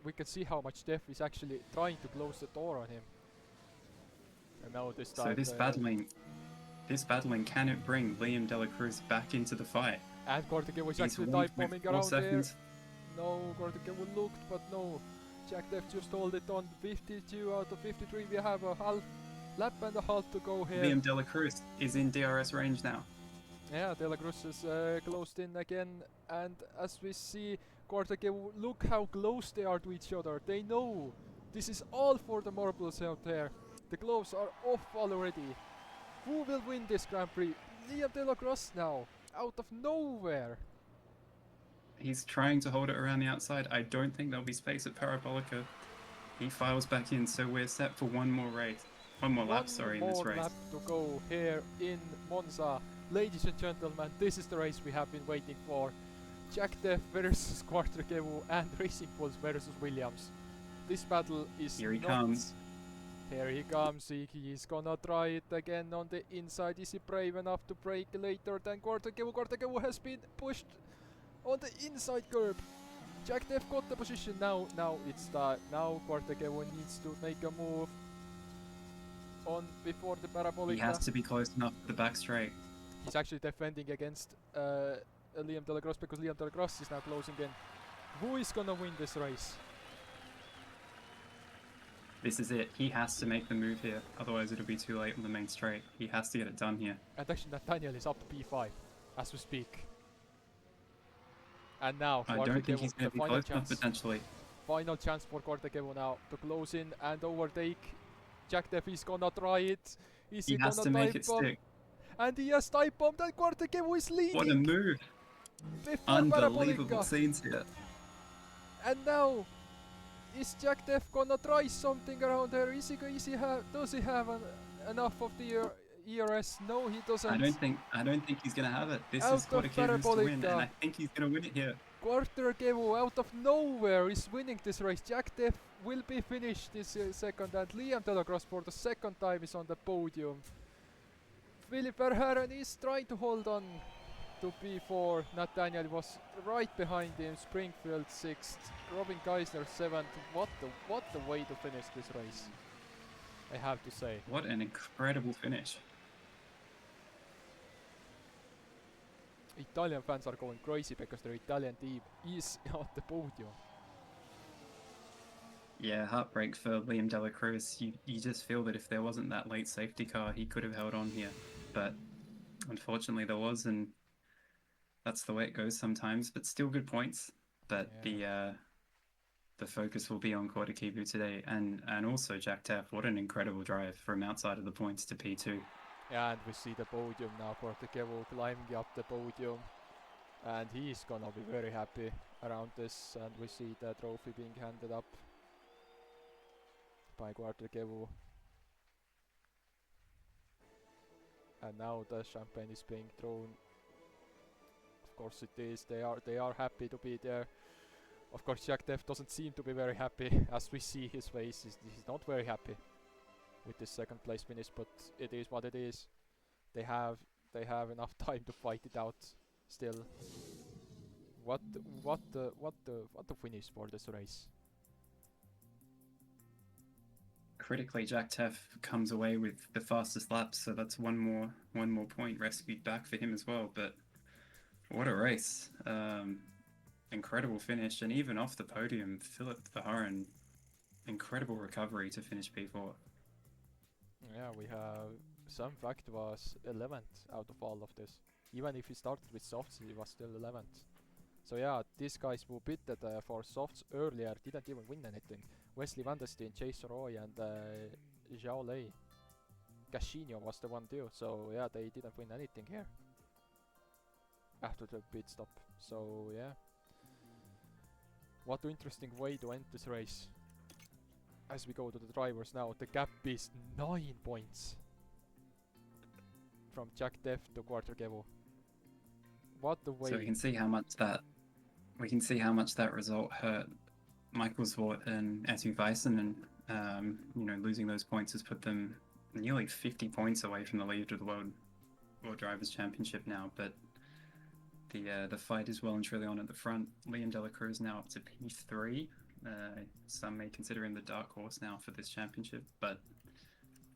we can see how much Def is actually trying to close the door on him. And now this time. So this battling, can it bring Liam De La Cruz back into the fight? And Quartigevo is actually dive bombing around there. No, Quartigevo looked, but no. Jack Def just hold it on. 52 out of 53. We have a lap and a half to go here. Liam De La Cruz is in DRS range now. Yeah, De La Cruz is closed in again. And as we see, Quartigevo, look how close they are to each other. They know this is all for the marbles out there. The gloves are off already. Who will win this Grand Prix? Liam De La Crosse now, out of nowhere. He's trying to hold it around the outside. I don't think there'll be space at Parabolica. He files back in, so we're set for one more race. One more lap, sorry, in this One more race. lap to go here in Monza. Ladies and gentlemen, this is the race we have been waiting for. Jack Deff versus Quarterkevu and Racing Bulls versus Williams. This battle is Here he not... comes. Here he comes. He's gonna try it again on the inside. Is he brave enough to brake later than Quarterkevu? Quarterkevu has been pushed on the inside curb. Jack Deff got the position now. Now Quarterkevu needs to make a move on before the Parabolica. He has to be close enough to the back straight. He's actually defending against Liam De La Crosse because Liam De La Crosse is now closing in. Who is gonna win this race? This is it. He has to make the move here, otherwise it'll be too late on the main straight. He has to get it done here. And actually Nathaniel is up to P5 as we speak. And now I don't think he's going to be close enough potentially. Final chance for Quarterkevu now to close in and overtake. Jack Deff is gonna try it. Is he has gonna to make dive it bomb? stick. And he has dive bombed and Quarterkevu is leading. What a move! Before Unbelievable Parabolica. scenes here. And now, is Jack Deff gonna try something around here? Does he have enough of the ERS? No, he doesn't. I don't think he's gonna have it. This Out is of Quarterkevu's to win, Parabolica. and I think he's gonna win it here. Quarterkevu out of nowhere is winning this race. Jack Deff will be finished this second, and Liam De La Crosse for the second time is on the podium. Philip Verhaeren is trying to hold on to P4. Nathaniel was right behind him. Springfield 6th. Robin Geisler 7th. What the way to finish this race, I have to say. What an incredible finish. Italian fans are going crazy because their Italian team is on the podium. Yeah, heartbreak for Liam De La Cruz. You just feel that if there wasn't that late safety car, he could have held on here. But unfortunately there was, and that's the way it goes sometimes. But still good points. But Yeah. the focus will be on Quarterkevu today, and also Jack Deff. What an incredible drive from outside of the points to P2. Yeah, and we see the podium now. Quarterkevu climbing up the podium. And he's gonna be very happy around this. And we see the trophy being handed up by Quarterkevu. And now the champagne is being thrown. Of course it is. They are happy to be there. Of course Jack Deff doesn't seem to be very happy. As we see his face, he's not very happy with this second place finish, but it is what it is. They have enough time to fight it out still. What the finish for this race? Critically, Jack Deff comes away with the fastest lap, so that's one more point rescued back for him as well. But what a race! Incredible finish, and even off the podium, Philip Verhaeren, incredible recovery to finish P4. Yeah, we have some fact was 11th out of all of this. Even if he started with softs, he was still 11th. So yeah, these guys who bidded for softs earlier didn't even win anything. Wesley Van der Steen, Chase Roy and Zhao Lei. Casino was the one too, so yeah, they didn't win anything here after the pit stop. So yeah, what an interesting way to end this race. As we go to the drivers now, the gap is 9 points from Jack Deff to Quarterkevu. What the way! So we can see how much that result hurt Michael Zwart and Etu Weissen, and losing those points has put them nearly 50 points away from the lead of the World Drivers' Championship now. But the fight is well and truly on at the front. Liam De La Cruz now up to P3. Some may consider him the dark horse now for this championship, but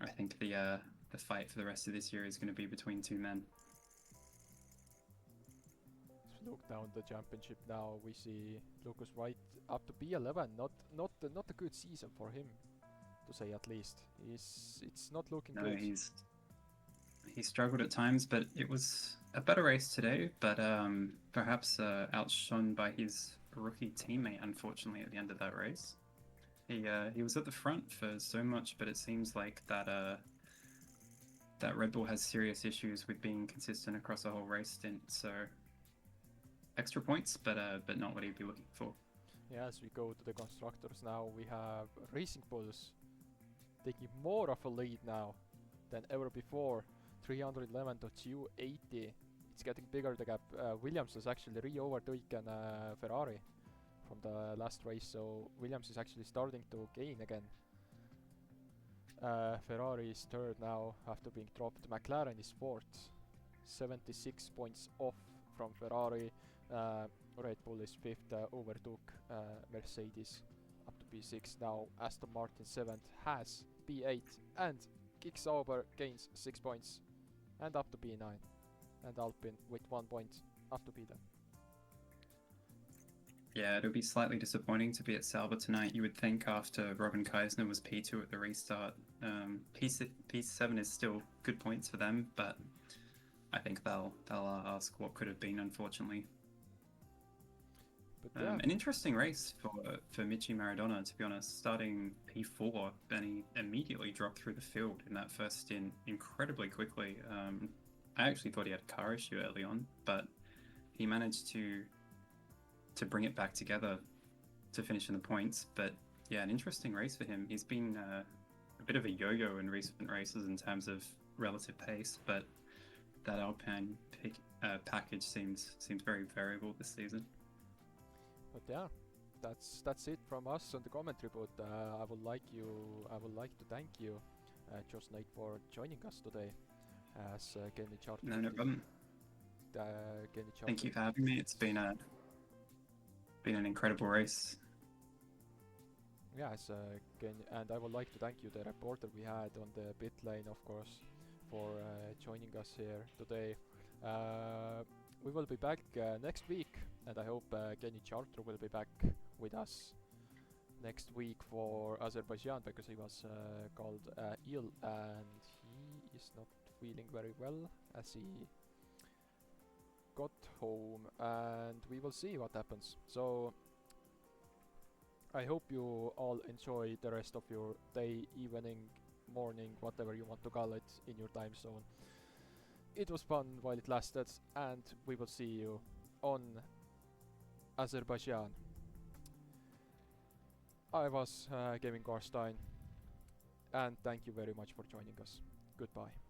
I think the fight for the rest of this year is going to be between two men. Let's look down the championship now. We see Lucas White up to P11. Not a good season for him, to say at least. It's not looking good. He struggled at times, but it was a better race today. But perhaps outshone by his rookie teammate, unfortunately, at the end of that race. He was at the front for so much, but it seems like that that Red Bull has serious issues with being consistent across a whole race stint. So extra points, but not what he'd be looking for. Yeah, as we go to the constructors now, we have Racing Bulls taking more of a lead now than ever before. 311 to 280. It's getting bigger, the gap. Williams has actually re-overtaken Ferrari from the last race, so Williams is actually starting to gain again. Ferrari is third now after being dropped. McLaren is fourth, 76 points off from Ferrari. Red Bull is fifth, overtook Mercedes up to P6 now. Aston Martin 7th, has P8, and Kick Sauber gains 6 points and up to P9, and Alpine with 1 point up to P10. Yeah, it'll be slightly disappointing to be at Sauber tonight. You would think after Robin Kaisner was P2 at the restart. P7 is still good points for them, but I think they'll ask what could have been, unfortunately. But yeah, An interesting race for Michi Maradona, to be honest. Starting P4, then he immediately dropped through the field in that first stint incredibly quickly. I actually thought he had a car issue early on, but he managed to bring it back together to finish in the points. But yeah, an interesting race for him. He's been a bit of a yo-yo in recent races in terms of relative pace, but that Alpine package seems very variable this season. but yeah, that's it from us on the commentary. But I would like to thank you, Josh Knight, for joining us today as Kenny Charter. No problem. Thank you for having me. It's been an incredible race. Yes, and I would like to thank you, the reporter we had on the pit lane, of course, for joining us here today. We will be back next week, and I hope Kenny Charter will be back with us next week for Azerbaijan, because he was called ill and he is not feeling very well as he got home, and we will see what happens. So I hope you all enjoy the rest of your day, evening, morning, whatever you want to call it in your time zone. It was fun while it lasted, and we will see you on Azerbaijan. I was Kevin Karstein, and thank you very much for joining us. Goodbye.